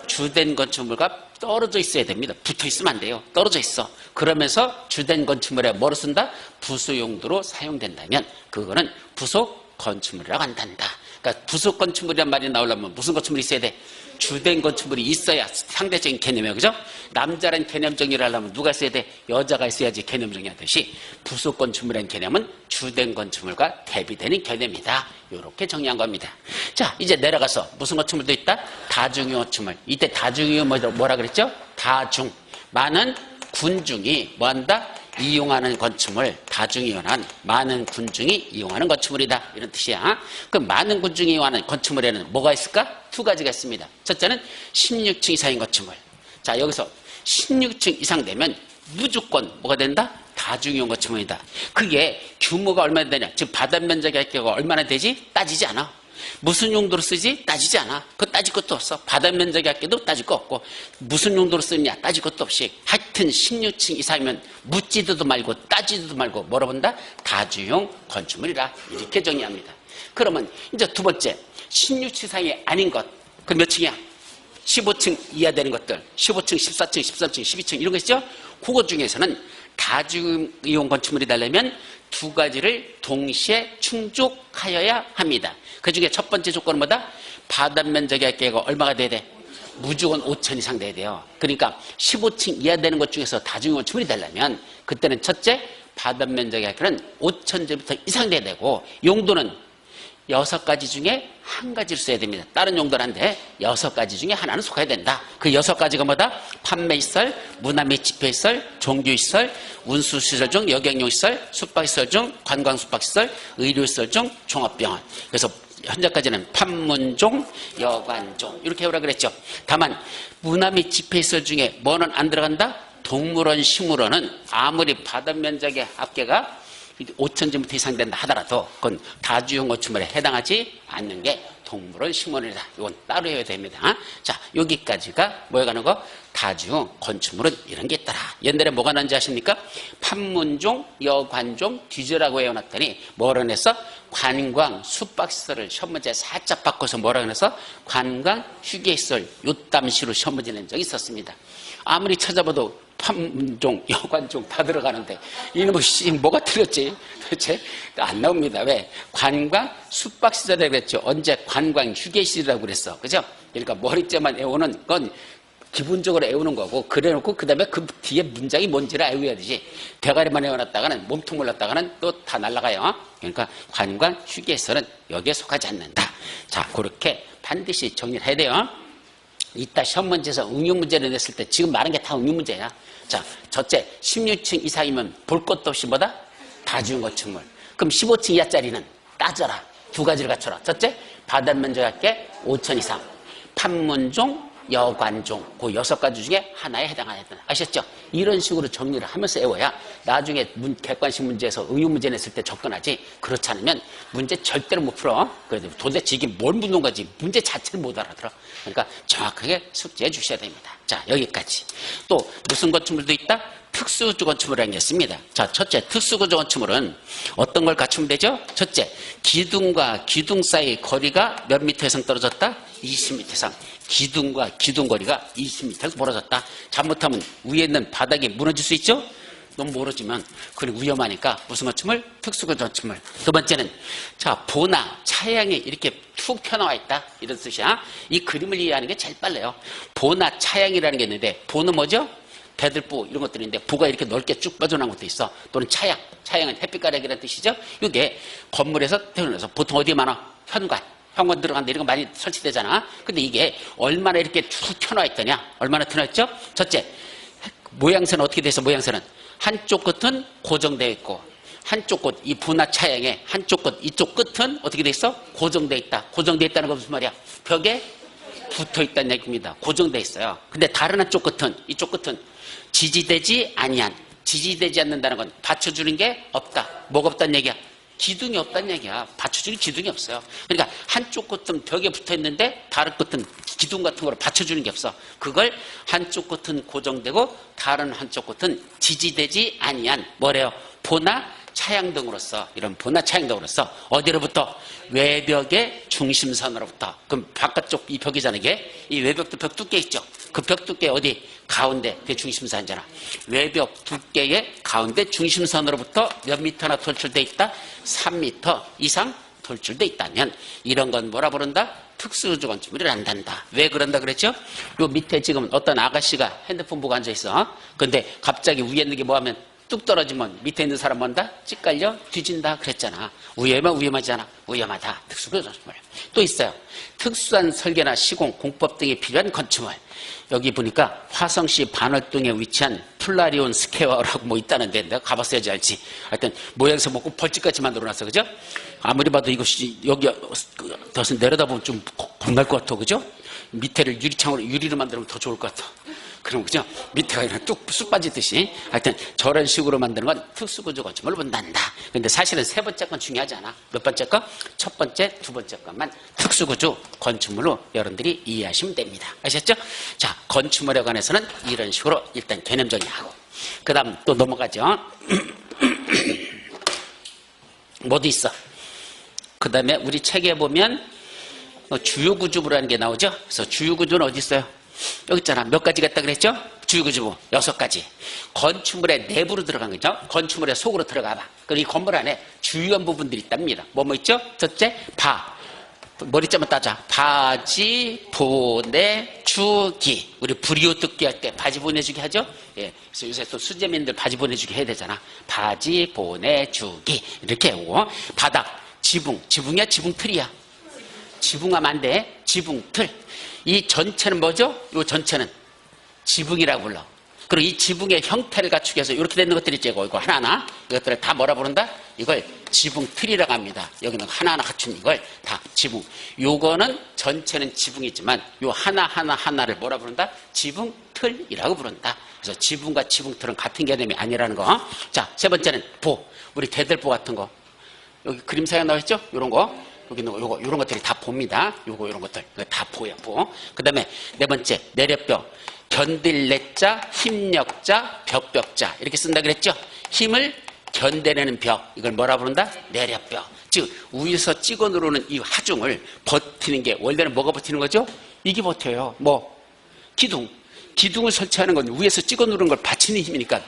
S1: 주된 건축물과 떨어져 있어야 됩니다. 붙어 있으면 안 돼요. 떨어져 있어. 그러면서 주된 건축물에 뭐로 쓴다? 부수 용도로 사용된다면 그거는 부속 건축물이라고 한단다. 그러니까 부속 건축물이란 말이 나오려면 무슨 건축물이 있어야 돼? 주된 건축물이 있어야 상대적인 개념이에요. 그죠? 남자란 개념 정의를 하려면 누가 있어야 돼? 여자가 있어야지 개념 정의하듯이 부속 건축물이라는 개념은 주된 건축물과 대비되는 개념이다. 이렇게 정의한 겁니다. 자, 이제 내려가서 무슨 건축물도 있다? 다중유 건축물. 이때 다중유 뭐라 그랬죠? 다중. 많은 군중이 뭐한다? 이용하는 건축물, 다중이용한 많은 군중이 이용하는 건축물이다. 이런 뜻이야. 그럼 많은 군중이 이용하는 건축물에는 뭐가 있을까? 두 가지가 있습니다. 첫째는 16층 이상인 건축물. 자, 여기서 16층 이상 되면 무조건 뭐가 된다? 다중이용 건축물이다. 그게 규모가 얼마나 되냐? 즉 바닥 면적이 할 경우가 얼마나 되지? 따지지 않아. 무슨 용도로 쓰지? 따지지 않아. 그거 따질 것도 없어. 바닥 면적이 할 때도 따질 거 없고 무슨 용도로 쓰느냐? 따질 것도 없이 하여튼 16층 이상이면 묻지도 말고 따지도 말고 뭐라 본다? 다중이용 건축물이라 이렇게 정의합니다. 그러면 이제 두 번째 16층 이상이 아닌 것. 그 몇 층이야? 15층 이하 되는 것들. 15층, 14층, 13층, 12층 이런 거 있죠? 그것 중에서는 다중이용 건축물이 되려면 두 가지를 동시에 충족하여야 합니다. 그 중에 첫 번째 조건은 뭐다? 바닥 면적의 합계가 얼마가 돼야 돼? 무조건 5천 이상 돼야 돼요. 그러니까 15층 이하 되는 것 중에서 다중이용 건축물이 되려면 그때는 첫째, 바닥 면적의 합계는 5,000제곱미터 이상 돼야 되고 용도는 6가지 중에 한 가지를 써야 됩니다. 다른 용도는 한데 6가지 중에 하나는 속해야 된다. 그 6가지가 뭐다? 판매시설, 문화 및 집회시설, 종교시설, 운수시설 중 여객용시설, 숙박시설 중 관광숙박시설, 의료시설 중 종합병원. 그래서 현재까지는 판문종, 여관종 이렇게 해오라 그랬죠. 다만 문화 및 집회시설 중에 뭐는 안 들어간다? 동물원, 식물원은 아무리 바닥 면적의 합계가 5,000제곱미터 이상 된다 하더라도 그건 다중이용 건축물에 해당하지 않는 게 동물원, 식물원이다. 이건 따로 해야 됩니다. 자, 여기까지가 뭐에 관한 거? 다중이용 건축물은 이런 게 있더라. 옛날에 뭐가 난지 아십니까? 판문종, 여관종, 뒤져라고 해놨더니 뭐라 해서 관광, 숙박시설을 시험 문제 살짝 바꿔서 뭐라 해서 관광, 휴게시설, 요땀시로 시험 문제 낸 적이 있었습니다. 아무리 찾아봐도 판문종, 여관종 다 들어가는데 이놈의 뭐가 틀렸지? 도대체 안 나옵니다. 왜? 관광, 숙박시설이라고 그랬죠. 언제 관광, 휴게시설이라고 그랬어. 그죠? 그러니까 머리째만 애우는 건 기본적으로 애우는 거고 그래놓고 그 다음에 그 뒤에 문장이 뭔지를 외워야 되지. 대가리만 애워놨다가는 몸통 몰랐다가는 또 다 날아가요. 그러니까 관광, 휴게시설은 여기에 속하지 않는다. 자, 그렇게 반드시 정리를 해야 돼요. 이따 시험 문제에서 응용 문제를 냈을 때 지금 말한 게 다 응용 문제야. 자, 첫째 16층 이상이면 볼 것도 없이 뭐다? 다중이용 건축물. 그럼 15층 이하짜리는 따져라. 두 가지를 갖춰라. 첫째, 바닥 면적 합계 5천 이상. 판문종, 여관종 그 6가지 중에 하나에 해당하야 된다. 아셨죠? 이런 식으로 정리를 하면서 외워야 나중에 객관식 문제에서 응용 문제 냈을 때 접근하지. 그렇지 않으면 문제 절대로 못 풀어. 그래서 도대체 이게 뭘 묻는 거지 문제 자체를 못 알아들어. 그러니까 정확하게 숙지해 주셔야 됩니다. 자, 여기까지. 또 무슨 건축물도 있다? 특수구조 건축물이라는 게 있습니다. 자, 첫째, 특수구조 건축물은 어떤 걸 갖추면 되죠? 첫째, 기둥과 기둥 사이 거리가 몇 미터 이상 떨어졌다? 20m 이상. 기둥과 기둥 거리가 20m에서 멀어졌다. 잘못하면 위에 있는 바닥이 무너질 수 있죠? 너무 멀어지면 그건 위험하니까 무슨 건축물? 특수구조 건축물. 두 번째는 자, 보나 차양이 이렇게 툭 펴나와 있다. 이런 뜻이야. 이 그림을 이해하는 게 제일 빨라요. 보나 차양이라는 게 있는데 보는 뭐죠? 배들부 이런 것들이 있는데 부가 이렇게 넓게 쭉 뻗어나온 것도 있어. 또는 차양. 차양은 햇빛가락이라는 뜻이죠. 이게 건물에서 태어나서 보통 어디에 많아? 현관 들어가는데 이런 거 많이 설치되잖아. 근데 이게 얼마나 이렇게 툭 펴나와 있더냐? 얼마나 펴나와 있죠? 첫째, 모양새는 어떻게 돼서 모양새는 한쪽 끝은 고정되어 있고 한쪽 끝, 이 분화 차양의 한쪽 끝, 이쪽 끝은 어떻게 돼 있어? 고정되어 있다. 고정되어 있다는 건 무슨 말이야? 벽에 붙어 있다는 얘기입니다. 고정되어 있어요. 근데 다른 한쪽 끝은, 이쪽 끝은 지지되지 아니한, 지지되지 않는다는 건 받쳐주는 게 없다. 뭐가 없다는 얘기야? 기둥이 없다는 얘기야. 받쳐주는 기둥이 없어요. 그러니까 한쪽 끝은 벽에 붙어 있는데 다른 끝은 기둥 같은 거로 받쳐주는 게 없어. 그걸 한쪽 끝은 고정되고 다른 한쪽 끝은 지지되지 아니한 뭐래요? 보나 차양 등으로서, 이런 보나 차양 등으로서 어디로부터? 외벽의 중심선으로부터. 그럼 바깥쪽 이 벽이잖아. 이게 이 외벽도 벽 두께 있죠. 그 벽 두께 어디? 가운데. 그게 중심선이잖아. 외벽 두께의 가운데 중심선으로부터 몇 미터나 돌출돼 있다? 3m 이상 돌출돼 있다면 이런 건 뭐라 부른다? 특수구조 건축물을 한단다. 왜 그런다 그랬죠? 요 밑에 지금 어떤 아가씨가 핸드폰 보고 앉아 있어. 근데 갑자기 위에 있는 게 뭐하면 뚝 떨어지면 밑에 있는 사람 뭔다? 찌깔려 뒤진다 그랬잖아. 위험하지 않아? 위험하다. 특수구조 건축물. 또 있어요. 특수한 설계나 시공, 공법 등이 필요한 건축물. 여기 보니까 화성시 반월동에 위치한 플라리온 스퀘어라고 뭐 있다는데 내가 가봤어야지 알지. 하여튼 모양새 먹고 벌집같이 만들어놨어, 그죠? 아무리 봐도 이것이 여기 덫을 내려다보면 좀 겁날 것 같아, 그죠? 밑에를 유리로 만들면 더 좋을 것 같아. 그럼 그죠? 밑에가 그냥 뚝 빠지듯이. 하여튼 저런 식으로 만드는 건 특수구조 건축물을 본단다. 근데 사실은 세 번째 건 중요하지 않아. 몇 번째 거? 첫 번째, 두 번째 것만 특수구조 건축물로 여러분들이 이해하시면 됩니다. 아셨죠? 자, 건축물에 관해서는 이런 식으로 일단 개념 정리하고. 그 다음 또 넘어가죠. 뭐도 있어. 그 다음에 우리 책에 보면 주요구조부라는 게 나오죠. 그래서 주요구조는 어디 있어요? 여기 있잖아. 몇 가지가 있다 그랬죠? 주요구조부 6가지. 건축물의 내부로 들어간 거죠. 건축물의 속으로 들어가 봐. 그럼 이 건물 안에 주요한 부분들이 있답니다. 뭐 있죠? 첫째, 머리자만 따자. 바지, 보내주기. 우리 불이웃 듣기 할 때 바지 보내주기 하죠? 예. 그래서 요새 또 수재민들 바지 보내주기 해야 되잖아. 바지 보내주기. 이렇게 오고. 바닥, 지붕이야? 지붕틀이야? 지붕하면 안 돼. 지붕틀. 이 전체는 뭐죠? 이 전체는 지붕이라고 불러. 그리고 이 지붕의 형태를 갖추기 위해서 이렇게 되는 것들이 있죠. 이거 하나하나. 이것들을 다 뭐라 부른다? 이걸 지붕틀이라고 합니다. 여기는 하나하나 갖춘 이걸 다 지붕. 요거는 전체는 지붕이지만 요 하나하나를 뭐라 부른다? 지붕틀이라고 부른다. 그래서 지붕과 지붕틀은 같은 개념이 아니라는 거. 자, 세 번째는 우리 대들보 같은 거. 여기 그림사에 나와있죠? 요런 거. 여기 있는 거, 요런 것들이 다 봅니다. 요런 것들. 다 보여, 그 다음에 네 번째, 내력벽. 견딜 내자, 힘력자, 벽벽자. 이렇게 쓴다 그랬죠? 힘을 견뎌내는 벽. 이걸 뭐라 부른다? 내력벽. 즉, 위에서 찍어 누르는 이 하중을 버티는 게, 원래는 뭐가 버티는 거죠? 이게 버텨요. 기둥을 설치하는 건 위에서 찍어 누르는 걸 받치는 힘이니까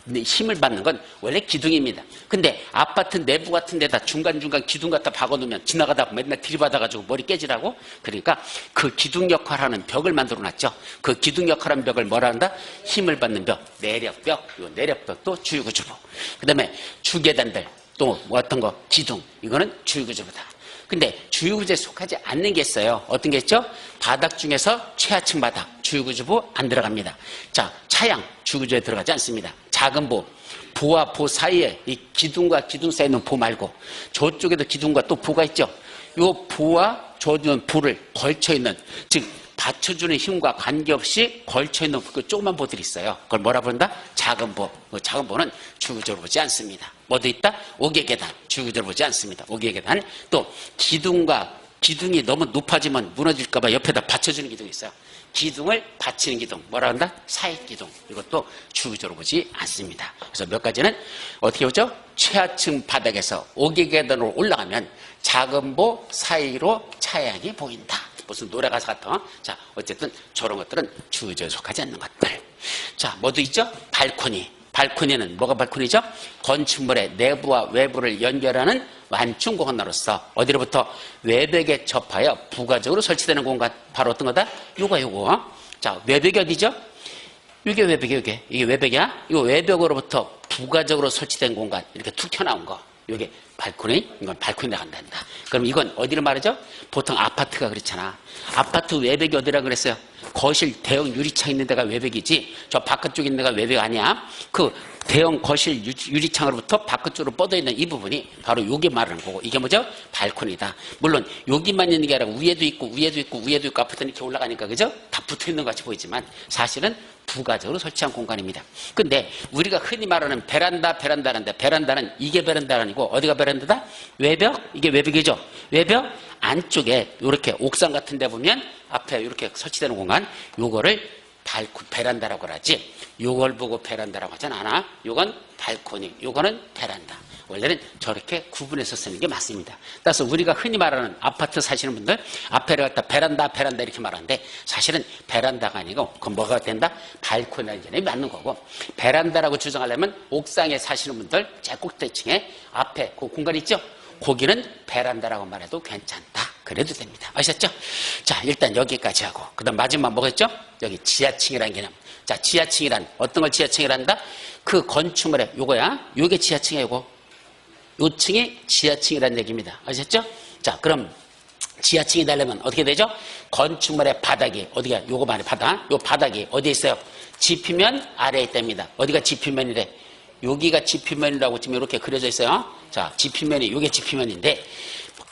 S1: 힘을 받는 건 원래 기둥입니다. 근데 아파트 내부 같은 데다 중간중간 기둥 갖다 박아놓으면 지나가다 맨날 들이받아가지고 머리 깨지라고. 그러니까 그 기둥 역할하는 벽을 만들어 놨죠. 그 기둥 역할하는 벽을 뭐라 한다? 힘을 받는 벽, 내력벽. 이 내력벽도 주요구조부. 그 다음에 주계단들, 또 뭐 어떤 거? 기둥. 이거는 주요구조부다. 근데 주요구조에 속하지 않는 게 있어요. 어떤 게 있죠? 바닥 중에서 최하층 바닥, 주요구조부 안 들어갑니다. 자, 차양, 주요구조에 들어가지 않습니다. 작은 보와 보 사이에 이 기둥과 기둥 사이에 있는 보 말고 저쪽에도 기둥과 또 보가 있죠. 이 보와 저는 보를 걸쳐있는, 즉 받쳐주는 힘과 관계없이 걸쳐있는 그 조그만 보들이 있어요. 그걸 뭐라 부른다? 작은 보. 그 작은 보는 주요구조로 보지 않습니다. 뭐도 있다? 옥외계단. 주요구조로 보지 않습니다. 옥외계단. 또 기둥이 너무 높아지면 무너질까봐 옆에다 받쳐주는 기둥이 있어요. 기둥을 받치는 기둥. 뭐라 한다? 사익기둥. 이것도 주요구조로 보지 않습니다. 그래서 몇 가지는 어떻게 보죠? 최하층 바닥에서 옥외계단으로 올라가면 작은 보 사이로 차양이 보인다. 무슨 노래 가사 같아. 자, 어쨌든 저런 것들은 주요구조에 속하지 않는 것들. 자, 뭐도 있죠? 발코니. 발코니는 뭐가 발코니죠? 건축물의 내부와 외부를 연결하는 완충 공간으로서 어디로부터 외벽에 접하여 부가적으로 설치되는 공간. 바로 어떤 거다? 요거. 자, 외벽이 어디죠? 이게 외벽이야, 이게 외벽이야? 이 외벽으로부터 부가적으로 설치된 공간. 이렇게 툭 튀어나온 거. 이게 발코니? 이건 발코니 나간단다. 그럼 이건 어디를 말하죠? 보통 아파트가 그렇잖아. 아파트 외벽이 어디라 그랬어요? 거실 대형 유리창 있는 데가 외벽이지, 저 바깥쪽에 있는 데가 외벽 아니야. 그 대형 거실 유리창으로부터 바깥쪽으로 뻗어 있는 이 부분이 바로 여기 말하는 거고, 이게 뭐죠? 발코니다. 물론 여기만 있는 게 아니라 위에도 있고 아파트는 이렇게 올라가니까, 그죠? 다 붙어 있는 것 같이 보이지만 사실은 부가적으로 설치한 공간입니다. 근데 우리가 흔히 말하는 베란다라는데, 베란다는 이게 베란다가 아니고 어디가 베란다다? 외벽? 이게 외벽이죠. 외벽 안쪽에 이렇게 옥상 같은 데 보면 앞에 이렇게 설치되는 공간, 요거를 베란다라고 하지. 요걸 보고 베란다라고 하진 않아. 요건 발코니, 요거는 베란다. 원래는 저렇게 구분해서 쓰는 게 맞습니다. 따라서 우리가 흔히 말하는 아파트 사시는 분들 앞에를 갖다 베란다 이렇게 말하는데, 사실은 베란다가 아니고 그건 뭐가 된다? 발코니라는 개념이 맞는 거고, 베란다라고 주장하려면 옥상에 사시는 분들 제 꼭대층에 앞에 그 공간 있죠? 거기는 베란다라고 말해도 괜찮다. 그래도 됩니다. 아셨죠? 자, 일단 여기까지 하고, 그 다음 마지막 뭐겠죠? 여기 지하층이라는 개념. 자, 지하층이란 어떤 걸 지하층이란다? 그 건축물에 요거야. 요게 지하층이야. 요 층이 지하층이라는 얘기입니다. 아셨죠? 자, 그럼 지하층이 되려면 어떻게 되죠? 건축물의 바닥이 어디가? 요거 말이 바닥. 요 바닥이 어디에 있어요? 지피면 아래에 있답니다. 어디가 지피면이래? 여기가 지피면이라고 지금 이렇게 그려져 있어요. 자, 지피면이 이게 지피면인데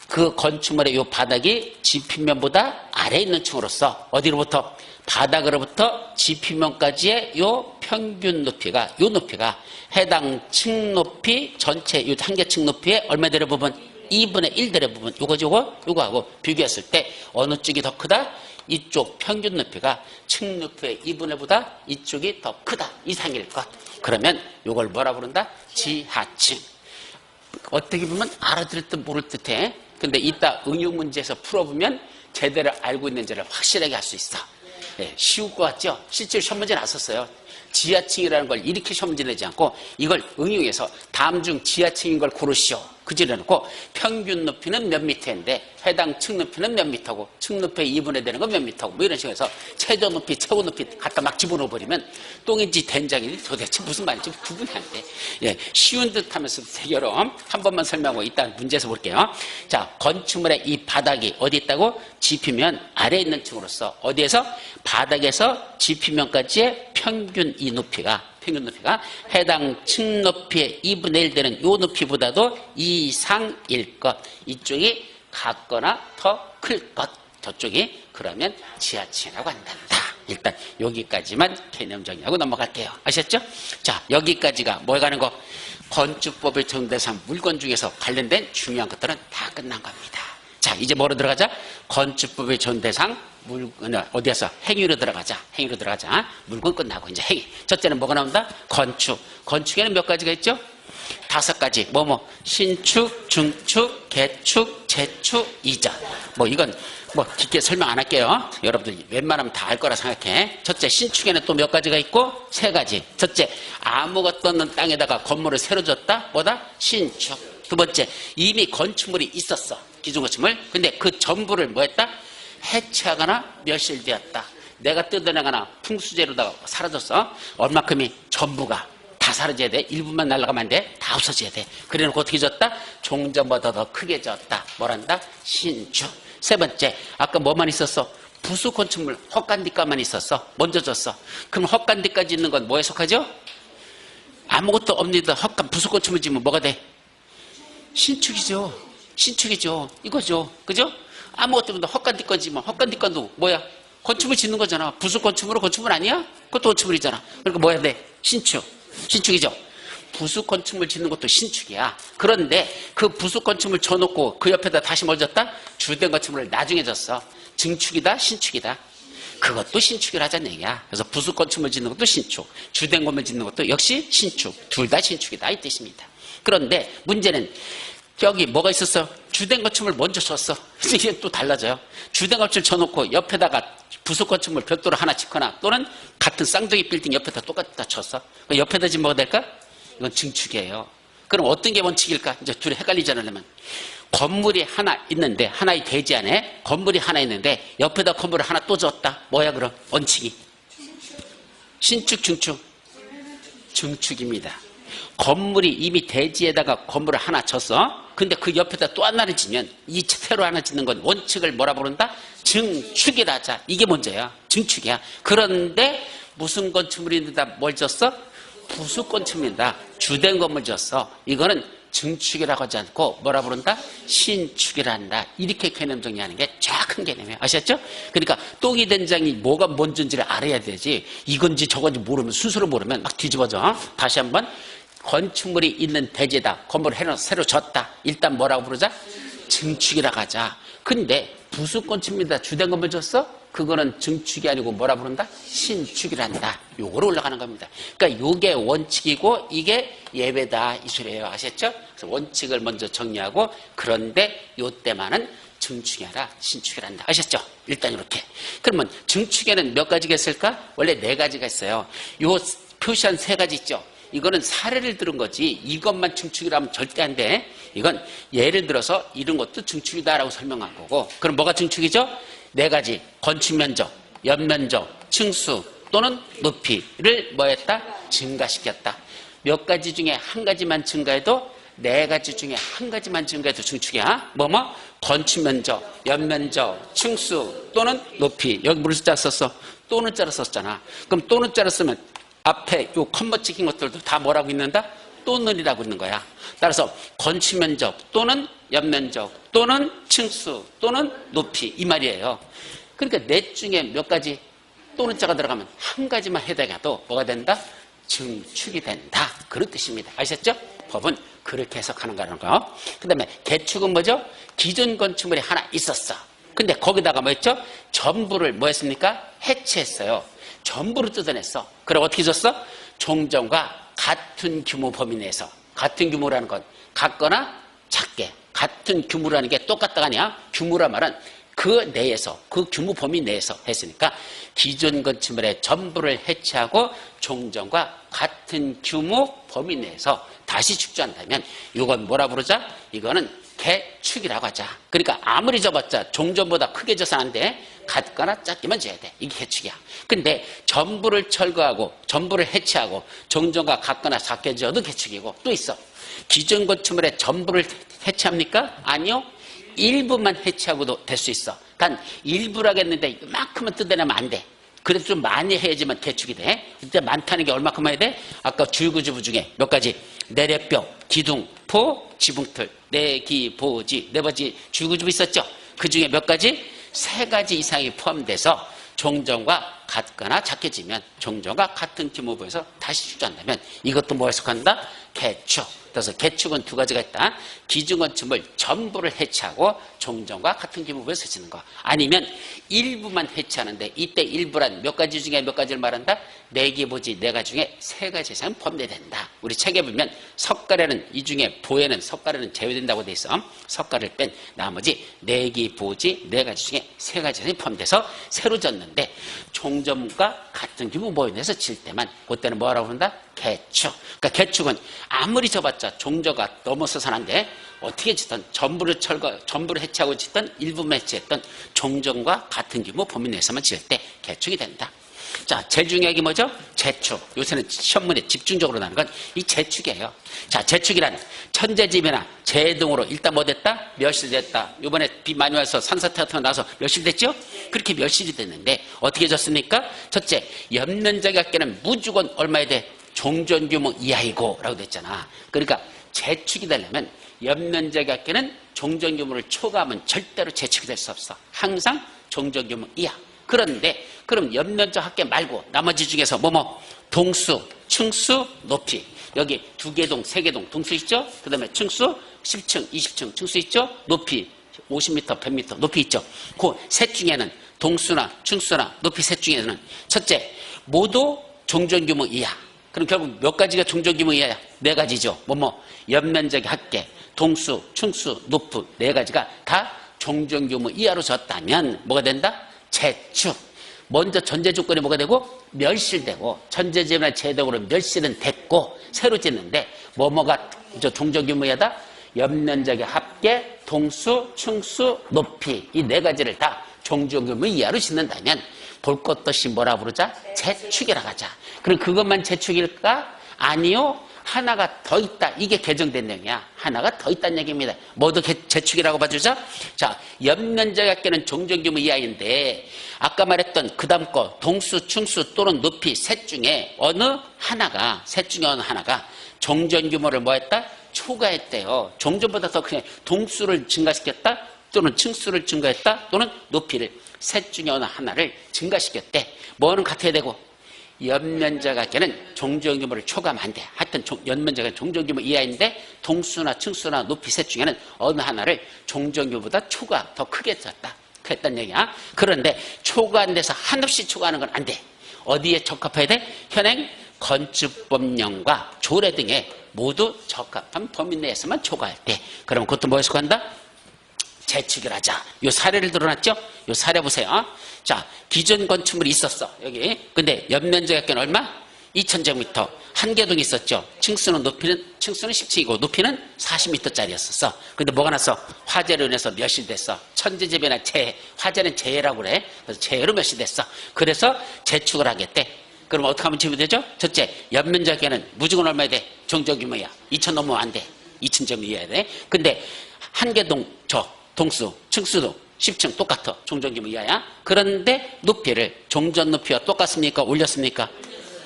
S1: 그 건축물의 요 바닥이 지피면보다 아래에 있는 층으로서 어디로부터? 바닥으로부터 지피면까지의 요 평균 높이가 요 높이가 해당 층 높이 전체 요 한 개 층 높이의 얼마 되는 부분? 2분의 1 되는 부분. 요거하고 비교했을 때 어느 쪽이 더 크다? 이쪽 평균 높이가 층 높이의 2분의 1보다 이쪽이 더 크다. 이상일 것. 그러면 요걸 뭐라 부른다? 지하층. 어떻게 보면 알아들을 듯 모를 듯해. 근데 이따 응용 문제에서 풀어보면 제대로 알고 있는지를 확실하게 알 수 있어. 네, 쉬울 것 같죠? 실제로 시험 문제 나왔었어요. 지하층이라는 걸 이렇게 시험 문제 내지 않고 이걸 응용해서 다음 중 지하층인 걸 고르시오. 그지 해놓고 평균 높이는 몇 미터인데 해당 층 높이는 몇 미터고 층 높이의 2분의 되는 건 몇 미터고 뭐 이런 식으로 해서 최저 높이, 최고 높이 갖다 막 집어넣어 버리면 똥인지 된장인지 도대체 무슨 말인지 구분이 안 돼. 예, 쉬운 듯 하면서 되게 어려움. 한 번만 설명하고 일단 문제에서 볼게요. 자, 건축물의 이 바닥이 어디 있다고? 지피면 아래에 있는 층으로서 어디에서? 바닥에서 지피면까지의 평균 평균 높이가 해당 층 높이의 2분의 1 되는 요 높이보다도 이상일 것. 이쪽이 같거나 더 클 것. 저쪽이 그러면 지하층이라고 한단다. 일단 여기까지만 개념 정리하고 넘어갈게요. 아셨죠? 자, 여기까지가 뭐 가는 거? 건축법의 적용대상 물건 중에서 관련된 중요한 것들은 다 끝난 겁니다. 자, 이제 뭐로 들어가자? 건축법의 적용대상 물건 어디에서? 행위로 들어가자. 행위로 들어가자. 물건 끝나고 이제 행위. 첫째는 뭐가 나온다? 건축. 건축에는 몇 가지가 있죠? 5가지. 신축, 중축, 개축, 재축, 이전. 이건 깊게 설명 안 할게요. 여러분들 웬만하면 다 알 거라 생각해. 첫째, 신축에는 또 몇 가지가 있고 3가지. 첫째, 아무것도 없는 땅에다가 건물을 새로 졌다. 뭐다? 신축. 두 번째, 이미 건축물이 있었어. 기존 건축물. 근데 그 전부를 뭐 했다? 해체하거나 멸실되었다. 내가 뜯어내거나 풍수재로다가 사라졌어. 얼마큼이? 전부가 다 사라져야 돼. 일부만 날아가면 안 돼. 다 없어져야 돼. 그래놓고 어떻게 졌다? 종전보다 더 크게 졌다. 뭐란다? 신축. 세 번째, 아까 뭐만 있었어? 부수 건축물 헛간디가만 있었어. 먼저 졌어. 그럼 헛간디까지 있는 건 뭐에 속하죠? 아무것도 없는 헛간 부수 건축물 지면 뭐가 돼? 신축이죠. 신축이죠. 이거죠. 그죠? 아무것도 없는 헛간디건지면 헛간디건도 뭐야? 건축물 짓는 거잖아. 부수 건축물은 건축물 아니야? 그것도 건축물이잖아. 그러니까 뭐 해야 돼? 신축. 신축이죠. 부수 건축물 짓는 것도 신축이야. 그런데 그 부수 건축물 져놓고 그 옆에다 다시 뭘 졌다? 주된 건축물을 나중에 졌어. 증축이다? 신축이다? 그것도 신축이라 하자는 얘기야. 그래서 부수 건축물 짓는 것도 신축, 주된 건물 짓는 것도 역시 신축. 둘 다 신축이다 이 뜻입니다. 그런데 문제는 여기 뭐가 있었어? 주된 건축물 먼저 졌어. 이게 또 달라져요. 주된 건축물 쳐놓고 옆에다가 부수 건축물 별도로 하나 짓거나 또는 같은 쌍둥이 빌딩 옆에다 똑같다 쳤어. 옆에다 지금 뭐가 될까? 이건 증축이에요. 그럼 어떤 게 원칙일까? 이제 둘이 헷갈리지 않으려면 건물이 하나 있는데 하나의 대지 안에 건물이 하나 있는데 옆에다 건물을 하나 또 졌다. 뭐야 그럼? 원칙이 신축, 중축? 증축입니다. 건물이 이미 대지에다가 건물을 하나 졌어. 근데 그 옆에다 또 하나를 지면 이 새로 하나 짓는 건 원칙을 뭐라 부른다? 증축이라 하자. 이게 문제야. 증축이야. 그런데 무슨 건축물인데다 뭘 졌어? 부수 건축물이다. 주된 건물 졌어. 이거는 증축이라고 하지 않고 뭐라 부른다? 신축이라 한다. 이렇게 개념 정리하는 게 정확한 개념이에요. 아셨죠? 그러니까 똥이 된장이 뭐가 뭔지를 알아야 되지. 이건지 저건지 모르면 순서를 모르면 막 뒤집어져. 다시 한번 건축물이 있는 대지에다 건물을 해놓아서 새로 졌다. 일단 뭐라고 부르자? 증축이라고 하자. 근데 부수 건축물에다 주된 건물 졌어? 그거는 증축이 아니고 뭐라 부른다? 신축이란다. 요거로 올라가는 겁니다. 그러니까 요게 원칙이고 이게 예외다 이 소리예요. 아셨죠? 그래서 원칙을 먼저 정리하고 그런데 요때만은 증축이 아니라 신축이란다. 아셨죠? 일단 이렇게. 그러면 증축에는 몇 가지가 있을까? 원래 4가지가 있어요. 요 표시한 3가지 있죠? 이거는 사례를 들은 거지 이것만 증축이라면 절대 안 돼. 이건 예를 들어서 이런 것도 증축이다라고 설명한 거고. 그럼 뭐가 증축이죠? 4가지. 건축 면적, 연면적, 층수 또는 높이를 뭐 했다? 증가시켰다. 몇 가지 중에 한 가지만 증가해도 4가지 중에 한 가지만 증가해도 증축이야. 건축 면적, 연면적, 층수 또는 높이. 여기 무슨 숫자 썼어? 또는 자를 썼잖아. 그럼 또는 자를 쓰면 앞에 요 컴마 찍힌 것들도 다 뭐라고 있는다? 또는이라고 있는 거야. 따라서 건축 면적 또는 옆면적 또는 층수 또는 높이 이 말이에요. 그러니까 넷 중에 몇 가지 또는 자가 들어가면 한 가지만 해당해도 뭐가 된다? 증축이 된다. 그런 뜻입니다. 아셨죠? 법은 그렇게 해석하는 거라는 거. 그 다음에 개축은 뭐죠? 기존 건축물이 하나 있었어. 근데 거기다가 뭐 했죠? 전부를 뭐 했습니까? 해체했어요. 전부를 뜯어냈어. 그럼 어떻게 줬어? 종전과 같은 규모 범위 내에서. 같은 규모라는 건 같거나 작게. 같은 규모라는 게 똑같다가 아니야. 규모란 말은 그 내에서, 그 규모 범위 내에서 했으니까 기존 건축물의 전부를 해체하고 종전과 같은 규모 범위 내에서 다시 축조한다면 이건 뭐라 부르자? 이거는 개축이라고 하자. 그러니까 아무리 접었자 종전보다 크게 져서 안 돼. 같거나 작게만 져야 돼. 이게 개축이야. 근데 전부를 철거하고 전부를 해체하고 종전과 같거나 작게 져도 개축이고 또 있어. 기존 건축물의 전부를 해체합니까? 아니요. 일부만 해체하고도 될 수 있어. 단 일부라겠는데 이만큼은 뜯어내면 안 돼. 그래도 좀 많이 해야지만 개축이 돼. 근데 많다는 게 얼마큼 해야 돼? 아까 줄구주부 중에 몇 가지 내래뼈, 기둥, 포, 지붕틀, 내기, 보지, 네버지 줄구주부 있었죠? 그 중에 몇 가지? 3가지 이상이 포함돼서 종전과 같거나 작게 지면 종전과 같은 규모 보여서 다시 축조한다면 이것도 뭐 해석한다? 개축. 그래서 개축은 2가지가 있다. 기존 건축물 전부를 해체하고 종전과 같은 규모 보여서 짓는 거. 아니면 일부만 해체하는데 이때 일부란 몇 가지 중에 몇 가지를 말한다? 내기, 보지, 내가 중에 3가지 이상 포함된다. 우리 책에 보면 석가래는 이 중에 보에는 석가래는 제외된다고 돼 있어. 석가래를 뺀 나머지 내기, 보지, 4가지 중에 3가지 이상이 포함돼서 새로 졌는데 종전과 같은 규모 모여내서 질 때만 그때는 뭐라고 부른다? 개축. 그러니까 개축은 아무리 접었자 종저가 넘어서선 안 돼. 어떻게 짓든 전부를 해체하고 짓든 일부만 해체했던 종전과 같은 규모 범위 내에서만 지을 때 개축이 된다. 자, 제일 중요한 게 뭐죠? 재축. 요새는 시험문에 집중적으로 나오는 건 이 재축이에요. 자, 재축이란 천재지변이나 재해 등으로 일단 뭐 됐다? 멸실됐다. 이번에 비 많이 와서 산사태 같은 거 나와서 멸실됐죠? 그렇게 멸실이 됐는데 어떻게 졌습니까? 첫째, 연면적이 갖게는 무조건 얼마에 돼? 종전규모 이하이고 라고 됐잖아. 그러니까 재축이 되려면 연면적이 갖게는 종전규모를 초과하면 절대로 재축이 될 수 없어. 항상 종전규모 이하. 그런데 그럼 연면적 합계 말고 나머지 중에서 동수, 층수, 높이. 여기 2개동, 3개동 동수 있죠? 그 다음에 층수 10층, 20층 층수 있죠? 높이 50m, 100m 높이 있죠? 그 셋 중에는 동수나 층수나 높이 셋 중에는 첫째, 모두 종전규모 이하. 그럼 결국 몇 가지가 종전규모 이하야? 4가지죠. 연면적의 합계, 동수, 층수, 높이 4가지가 다 종전규모 이하로 졌다면 뭐가 된다? 재축. 먼저 전제 조건이 뭐가 되고? 멸실되고 천재지변이나 재해등으로 멸실은 됐고 새로 짓는데 뭐가 종전규모 이하다? 연면적의 합계, 동수, 층수, 높이 이 4가지를 다 종전규모 이하로 짓는다면 볼 것 없이 뭐라 부르자? 재축이라고 하자. 그럼 그것만 재축일까? 아니요. 하나가 더 있다. 이게 개정된 내용이야. 하나가 더 있다는 얘기입니다. 뭐도 재축이라고 봐주자. 자, 연면적 합계는 종전규모 이하인데 아까 말했던 그 다음 거 동수, 층수 또는 높이 셋 중에 어느 하나가 종전규모를 뭐 했다? 초과했대요. 종전보다 더 그냥 동수를 증가시켰다 또는 층수를 증가했다 또는 높이를 셋 중에 어느 하나를 증가시켰대. 뭐는 같아야 되고 연면적 합계는 종전규모를 초과하면 안 돼. 하여튼 연면적은 종전규모 이하인데 동수나 층수나 높이 셋 중에는 어느 하나를 종전규모보다 초과 더 크게 졌다. 그랬단 얘기야. 그런데 초과한 데서 한없이 초과하는 건 안 돼. 어디에 적합해야 돼? 현행 건축법령과 조례 등에 모두 적합한 범위 내에서만 초과할 때. 그럼 그것도 뭐 해석한다? 재축을 하자. 요 사례를 들어놨죠? 요 사례 보세요. 자, 기존 건축물이 있었어. 여기. 근데 연면적 합계는 얼마? 2000제곱미터. 한 개동이 있었죠. 층수는 10층이고 높이는 40m짜리였었어. 근데 뭐가 났어? 화재로 인해서 멸실됐어. 천재지변이나 재해. 화재는 재해라고 그래. 그래서 재해로 멸실됐어. 그래서 재축을 하겠대. 그럼 어떻게 하면 지불되죠? 첫째, 연면적 합계는 무조건 얼마야 돼? 종전규모야. 2000 넘으면 안 돼. 2000제곱 이해야 돼. 근데 한 개동 동수, 층수도 10층 똑같아. 종전규모 이하야. 그런데 높이를 종전 높이와 똑같습니까? 올렸습니까?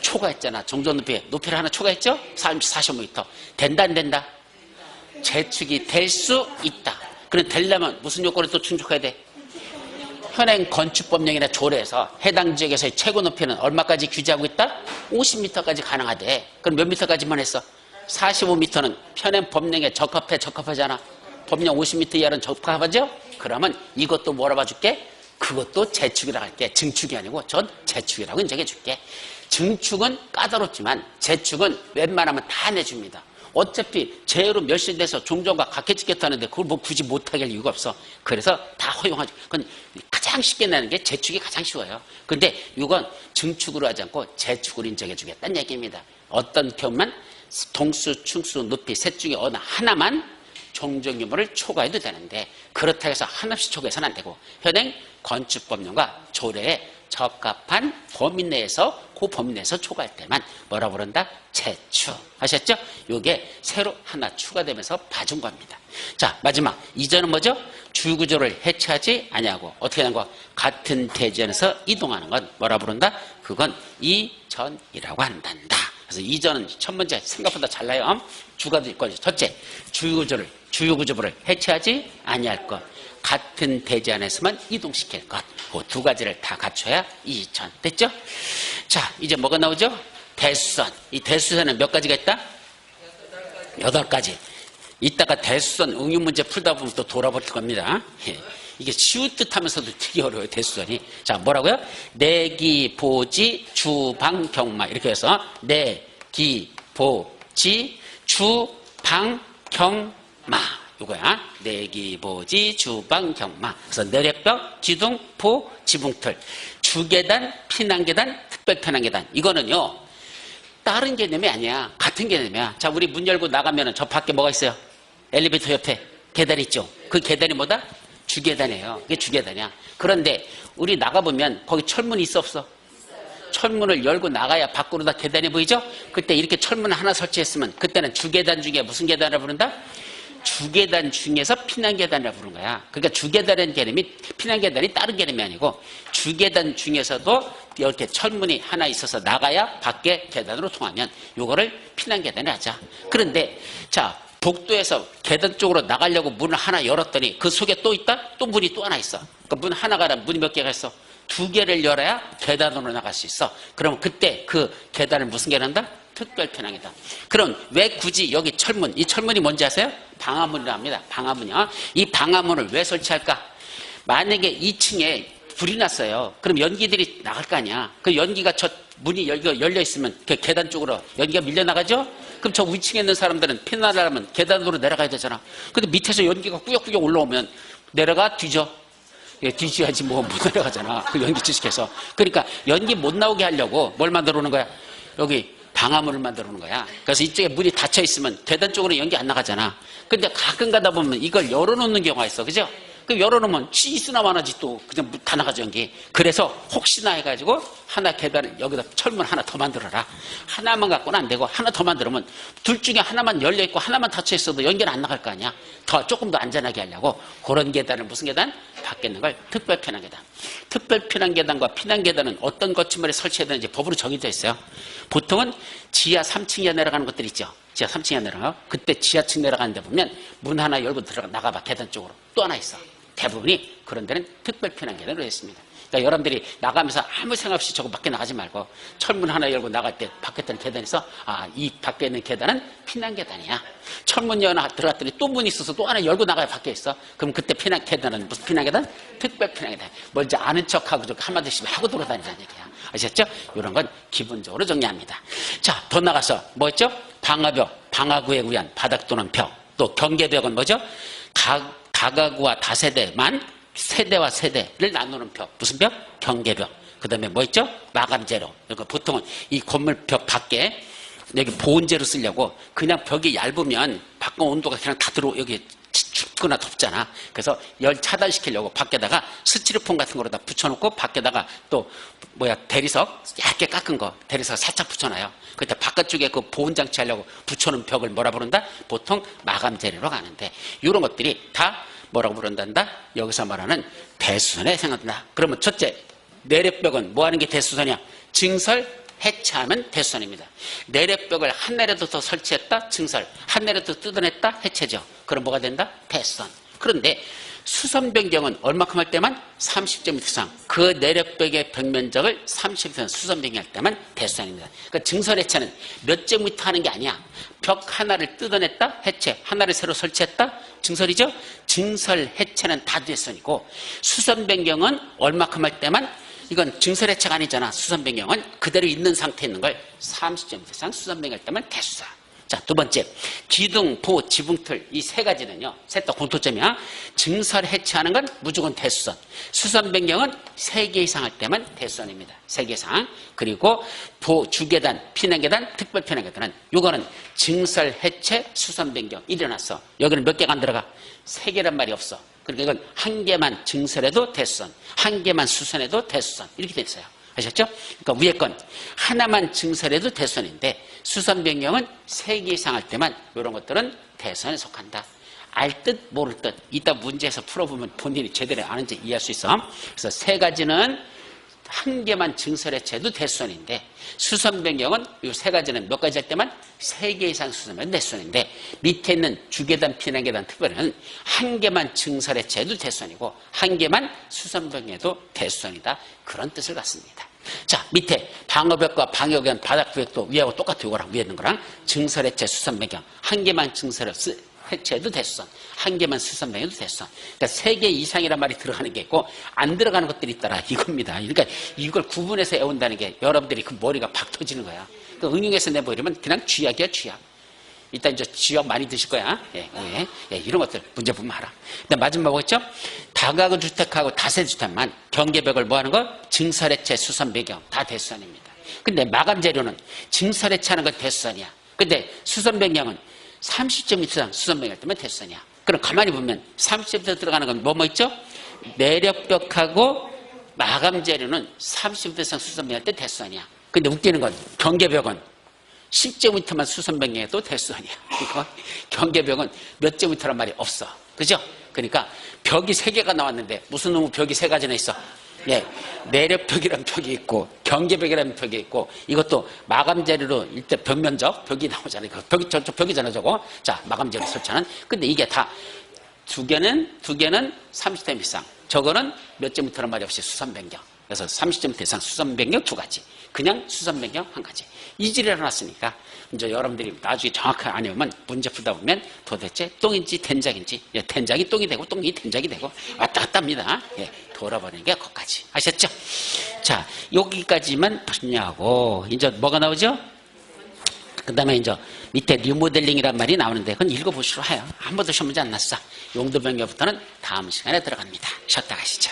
S1: 초과했잖아. 종전 높이를 하나 초과했죠? 45m. 된다 안 된다? 재축이 될 수 있다. 그럼 되려면 무슨 요건을 또 충족해야 돼? 현행 건축법령이나 조례에서 해당 지역에서의 최고 높이는 얼마까지 규제하고 있다? 50m까지 가능하대. 그럼 몇 미터까지만 했어? 45m는 현행 법령에 적합하잖아. 법령 50m 이하는 적합하죠? 그러면 이것도 뭐라 봐줄게? 그것도 재축이라고 할게. 증축이 아니고 전 재축이라고 인정해 줄게. 증축은 까다롭지만 재축은 웬만하면 다 내줍니다. 어차피 제로 멸실돼서 종전과 같게 짓겠다는데 그걸 뭐 굳이 못하게 할 이유가 없어. 그래서 다 허용하죠. 그건 가장 쉽게 내는 게 재축이 가장 쉬워요. 근데 이건 증축으로 하지 않고 재축으로 인정해 주겠다는 얘기입니다. 어떤 경우만 동수, 충수, 높이 셋 중에 어느 하나만 종전 규모를 초과해도 되는데 그렇다고 해서 하나씩 초과해서는 안 되고 현행 건축법령과 조례에 적합한 범위 내에서 그 범위 내에서 초과할 때만 뭐라고 그런다? 재축. 아셨죠? 이게 새로 하나 추가되면서 봐준 겁니다. 자, 마지막 이전은 뭐죠? 주구조를 해체하지 아니하고 어떻게 하는 거? 같은 대지연에서 이동하는 건 뭐라 부른다? 그건 이전이라고 한단다. 그래서 이전은 첫 번째 생각보다 잘나요. 주가 될 거죠. 첫째, 주요구조를 해체하지 아니할 것. 같은 대지 안에서만 이동시킬 것. 그 두 가지를 다 갖춰야 이전. 됐죠? 자, 이제 뭐가 나오죠? 대수선. 이 대수선은 몇 가지가 있다? 8가지. 이따가 대수선 응용 문제 풀다 보면 또 돌아버릴 겁니다. 예. 이게 쉬울 듯 하면서도 되게 어려워요, 대수선이. 자, 뭐라고요? 내기, 보지, 주방, 경마. 이렇게 해서 내기, 보지, 주방, 경마. 이거야. 내기, 보지, 주방, 경마. 그래서 내력벽, 기둥, 포, 지붕틀. 주계단, 피난계단, 특별편한계단. 이거는요, 다른 개념이 아니야. 같은 개념이야. 자, 우리 문 열고 나가면은 저 밖에 뭐가 있어요? 엘리베이터 옆에 계단 있죠? 그 계단이 뭐다? 주계단이에요. 이게 주계단이야. 그런데 우리 나가보면 거기 철문이 있어 없어? 철문을 열고 나가야 밖으로 다 계단이 보이죠? 그때 이렇게 철문 하나 설치했으면 그때는 주계단 중에 무슨 계단을 부른다? 주계단 중에서 피난계단이라고 부르는 거야. 그러니까 주계단이라는 개념이 피난계단이 다른 개념이 아니고 주계단 중에서도 이렇게 철문이 하나 있어서 나가야 밖에 계단으로 통하면 이거를 피난계단이 하자. 그런데 자, 복도에서 계단 쪽으로 나가려고 문을 하나 열었더니 그 속에 또 있다? 또 문이 또 하나 있어. 그러니까 문 하나가 문이 몇 개가 있어? 2개를 열어야 계단으로 나갈 수 있어. 그러면 그때 그 계단을 무슨 계단한다? 특별편향이다. 그럼 왜 굳이 여기 철문, 이 철문이 뭔지 아세요? 방화문이라고 합니다. 방화문이요. 이 방화문을 왜 설치할까? 만약에 2층에 불이 났어요. 그럼 연기들이 나갈 거 아니야. 그 연기가 저 문이 열려 있으면 그 계단 쪽으로 연기가 밀려 나가죠? 그럼 저 위층에 있는 사람들은 피난하려면 계단으로 내려가야 되잖아. 근데 밑에서 연기가 꾸역꾸역 올라오면 내려가 뒤져. 예, 뒤져야지 뭐 못 내려가잖아. 그 연기 주식해서. 그러니까 연기 못 나오게 하려고 뭘 만들어 놓은 거야? 여기 방화문을 만들어 놓은 거야. 그래서 이쪽에 문이 닫혀 있으면 계단 쪽으로 연기 안 나가잖아. 근데 가끔 가다 보면 이걸 열어놓는 경우가 있어. 그죠? 그 열어놓으면 있으나 마나지 또 그냥 다 나가죠, 연기. 그래서 혹시나 해가지고 하나 계단을 여기다 철문 하나 더 만들어라. 하나만 갖고는 안 되고 하나 더 만들면 둘 중에 하나만 열려있고 하나만 닫혀 있어도 연기는 안 나갈 거 아니야. 조금 더 안전하게 하려고 그런 계단을 무슨 계단? 밖에 있는 걸 특별피난계단. 특별피난계단과 피난계단은 어떤 건축물에 설치해야 되는지 법으로 정해져 있어요. 보통은 지하 3층에 내려가는 것들 있죠. 지하 3층에 내려가요. 그때 지하층 내려가는데 보면 문 하나 열고 나가봐. 계단 쪽으로. 또 하나 있어. 대부분이 그런 데는 특별피난계단으로 했습니다. 그러니까 여러분들이 나가면서 아무 생각 없이 저거 밖에 나가지 말고 철문 하나 열고 나갈 때 밖에 있던 계단에서 이 밖에 있는 계단은 피난계단이야. 철문 열어 들어갔더니 또 문이 있어서 또 하나 열고 나가야 밖에 있어. 그럼 그때 피난계단은 무슨 피난계단? 특별피난계단. 뭔지 아는 척하고 한마디씩 하고 돌아다니자는 얘기야. 아셨죠? 이런 건 기본적으로 정리합니다. 자, 더 나가서 뭐였죠? 방화벽, 방화구에 의한 바닥 또는 벽. 또 경계벽은 뭐죠? 다가구와 다세대만 세대와 세대를 나누는 벽. 무슨 벽? 경계벽. 그 다음에 뭐 있죠? 마감재로. 그러니까 보통은 이 건물벽 밖에 여기 보온재로 쓰려고 그냥 벽이 얇으면 밖 온도가 그냥 다 여기 춥거나 덥잖아. 그래서 열 차단시키려고 밖에다가 스티로폼 같은 거로다 붙여놓고 밖에다가 또 대리석 얇게 깎은 거 대리석 살짝 붙여놔요. 그때 바깥쪽에 그 보온장치 하려고 붙여놓은 벽을 뭐라 부른다? 보통 마감재료로 가는데 이런 것들이 다 뭐라고 부른단다? 여기서 말하는 대수선에 해당한다. 그러면 첫째, 내력벽은 뭐 하는 게 대수선이야? 증설, 해체하면 대수선입니다. 내력벽을 한 내려도 더 설치했다? 증설. 한 내려도 뜯어냈다? 해체죠. 그럼 뭐가 된다? 대수선. 그런데 수선 변경은 얼마큼 할 때만? 30제곱미터 이상. 그 내력벽의 벽면적을 30% 수선 변경할 때만 대수선입니다. 그러니까 증설 해체는 몇 제곱미터 하는 게 아니야. 벽 하나를 뜯어냈다? 해체. 하나를 새로 설치했다? 증설이죠? 증설 해체는 다 대수선이고, 수선 변경은 얼마큼 할 때만? 이건 증설 해체가 아니잖아. 수선 변경은 그대로 있는 상태에 있는 걸 30제곱미터 이상 수선 변경할 때만 대수선. 자, 두 번째, 기둥, 보, 지붕틀 이 세 가지는요, 셋 다 공통점이야. 증설 해체하는 건 무조건 대수선. 수선 변경은 3개 이상 할 때만 대수선입니다. 3개 이상. 그리고 보, 주계단, 피난계단, 특별 피난계단은 이거는 증설 해체, 수선 변경 일어났어. 여기는 몇 개가 안 들어가? 3개란 말이 없어. 그러니까 이건 한 개만 증설해도 대수선, 한 개만 수선해도 대수선 이렇게 돼 있어요. 아셨죠? 그러니까 위에 건 하나만 증설해도 대수선인데 수선 변경은 3개 이상 할 때만 이런 것들은 대수선에 속한다. 알 듯 모를 듯 이따 문제에서 풀어보면 본인이 제대로 아는지 이해할 수 있어. 그래서 세 가지는 한 개만 증설해체도 대수선인데, 수선 변경은 이 세 가지는 몇 가지 할 때만 3개 이상 수선하면 대수선인데, 밑에 있는 주계단, 피난계단, 특별은 한 개만 증설해체도 대수선이고 한 개만 수선 변경해도 대수선이다. 그런 뜻을 갖습니다. 자, 밑에 방어벽과 방역은 바닥구역도 위하고 똑같아요. 이거랑 위에 있는 거랑 증설해체, 수선 변경 한 개만 증설해체도 대수선, 한 개만 수선 변경도 대수선. 그러니까 3개 이상이란 말이 들어가는 게 있고 안 들어가는 것들이 있더라 이겁니다. 그러니까 이걸 구분해서 외운다는 게 여러분들이 그 머리가 박 터지는 거야. 그러니까 응용해서 내버리면 그냥 쥐약이야, 쥐약. 이따 이제 쥐약 많이 드실 거야. 이런 것들 문제 보면 알아. 근데 마지막 뭐겠죠? 다가구 주택하고 다세주택만 경계벽을 뭐 하는 거? 증설해체, 수선 배경 다 대수선입니다. 근데 마감 재료는 증설해체하는 건 대수선이야. 근데 수선 변경은 30제곱미터 이상 수선 변경할 때면 대수선이야. 그럼 가만히 보면 30제곱미터 들어가는 건 뭐 있죠? 내력벽하고 마감 재료는 30제곱미터 이상 수선 변경할 때 대수선이야. 근데 웃기는 건 경계벽은 10제곱미터만 수선 변경해도 대수선이야. 이거 경계벽은 몇 제곱미터란 말이 없어. 그죠? 그러니까 벽이 3개가 나왔는데 무슨 놈의 벽이 3가지나 있어? 내력벽이라는 벽이 있고 경계벽이라는 벽이 있고, 이것도 마감 재료로 일단 벽면적 벽이 나오잖아요. 벽이 저쪽 벽이잖아 저거. 자, 마감 재료 설치하는. 근데 이게 다 두 개는 30제곱미터 이상, 저거는 몇 제곱미터란 말이 없이 수선 변경. 그래서 30제곱미터 이상 수선 변경 2가지, 그냥 수선 변경 1가지. 이질이 일어났으니까 이제 여러분들이 나중에 정확하게 안 외우면 문제 풀다 보면 도대체 똥인지 된장인지, 된장이 똥이 되고 똥이 된장이 되고 왔다 갔다 합니다. 돌아버리는 게 거기까지. 아셨죠? 자, 여기까지만 보시냐고. 이제 뭐가 나오죠? 그 다음에 이제 밑에 리모델링이란 말이 나오는데 그건 읽어보시로 해요. 한 번도 시험 문제 안 났어. 용도 변경부터는 다음 시간에 들어갑니다. 쉬었다 가시죠.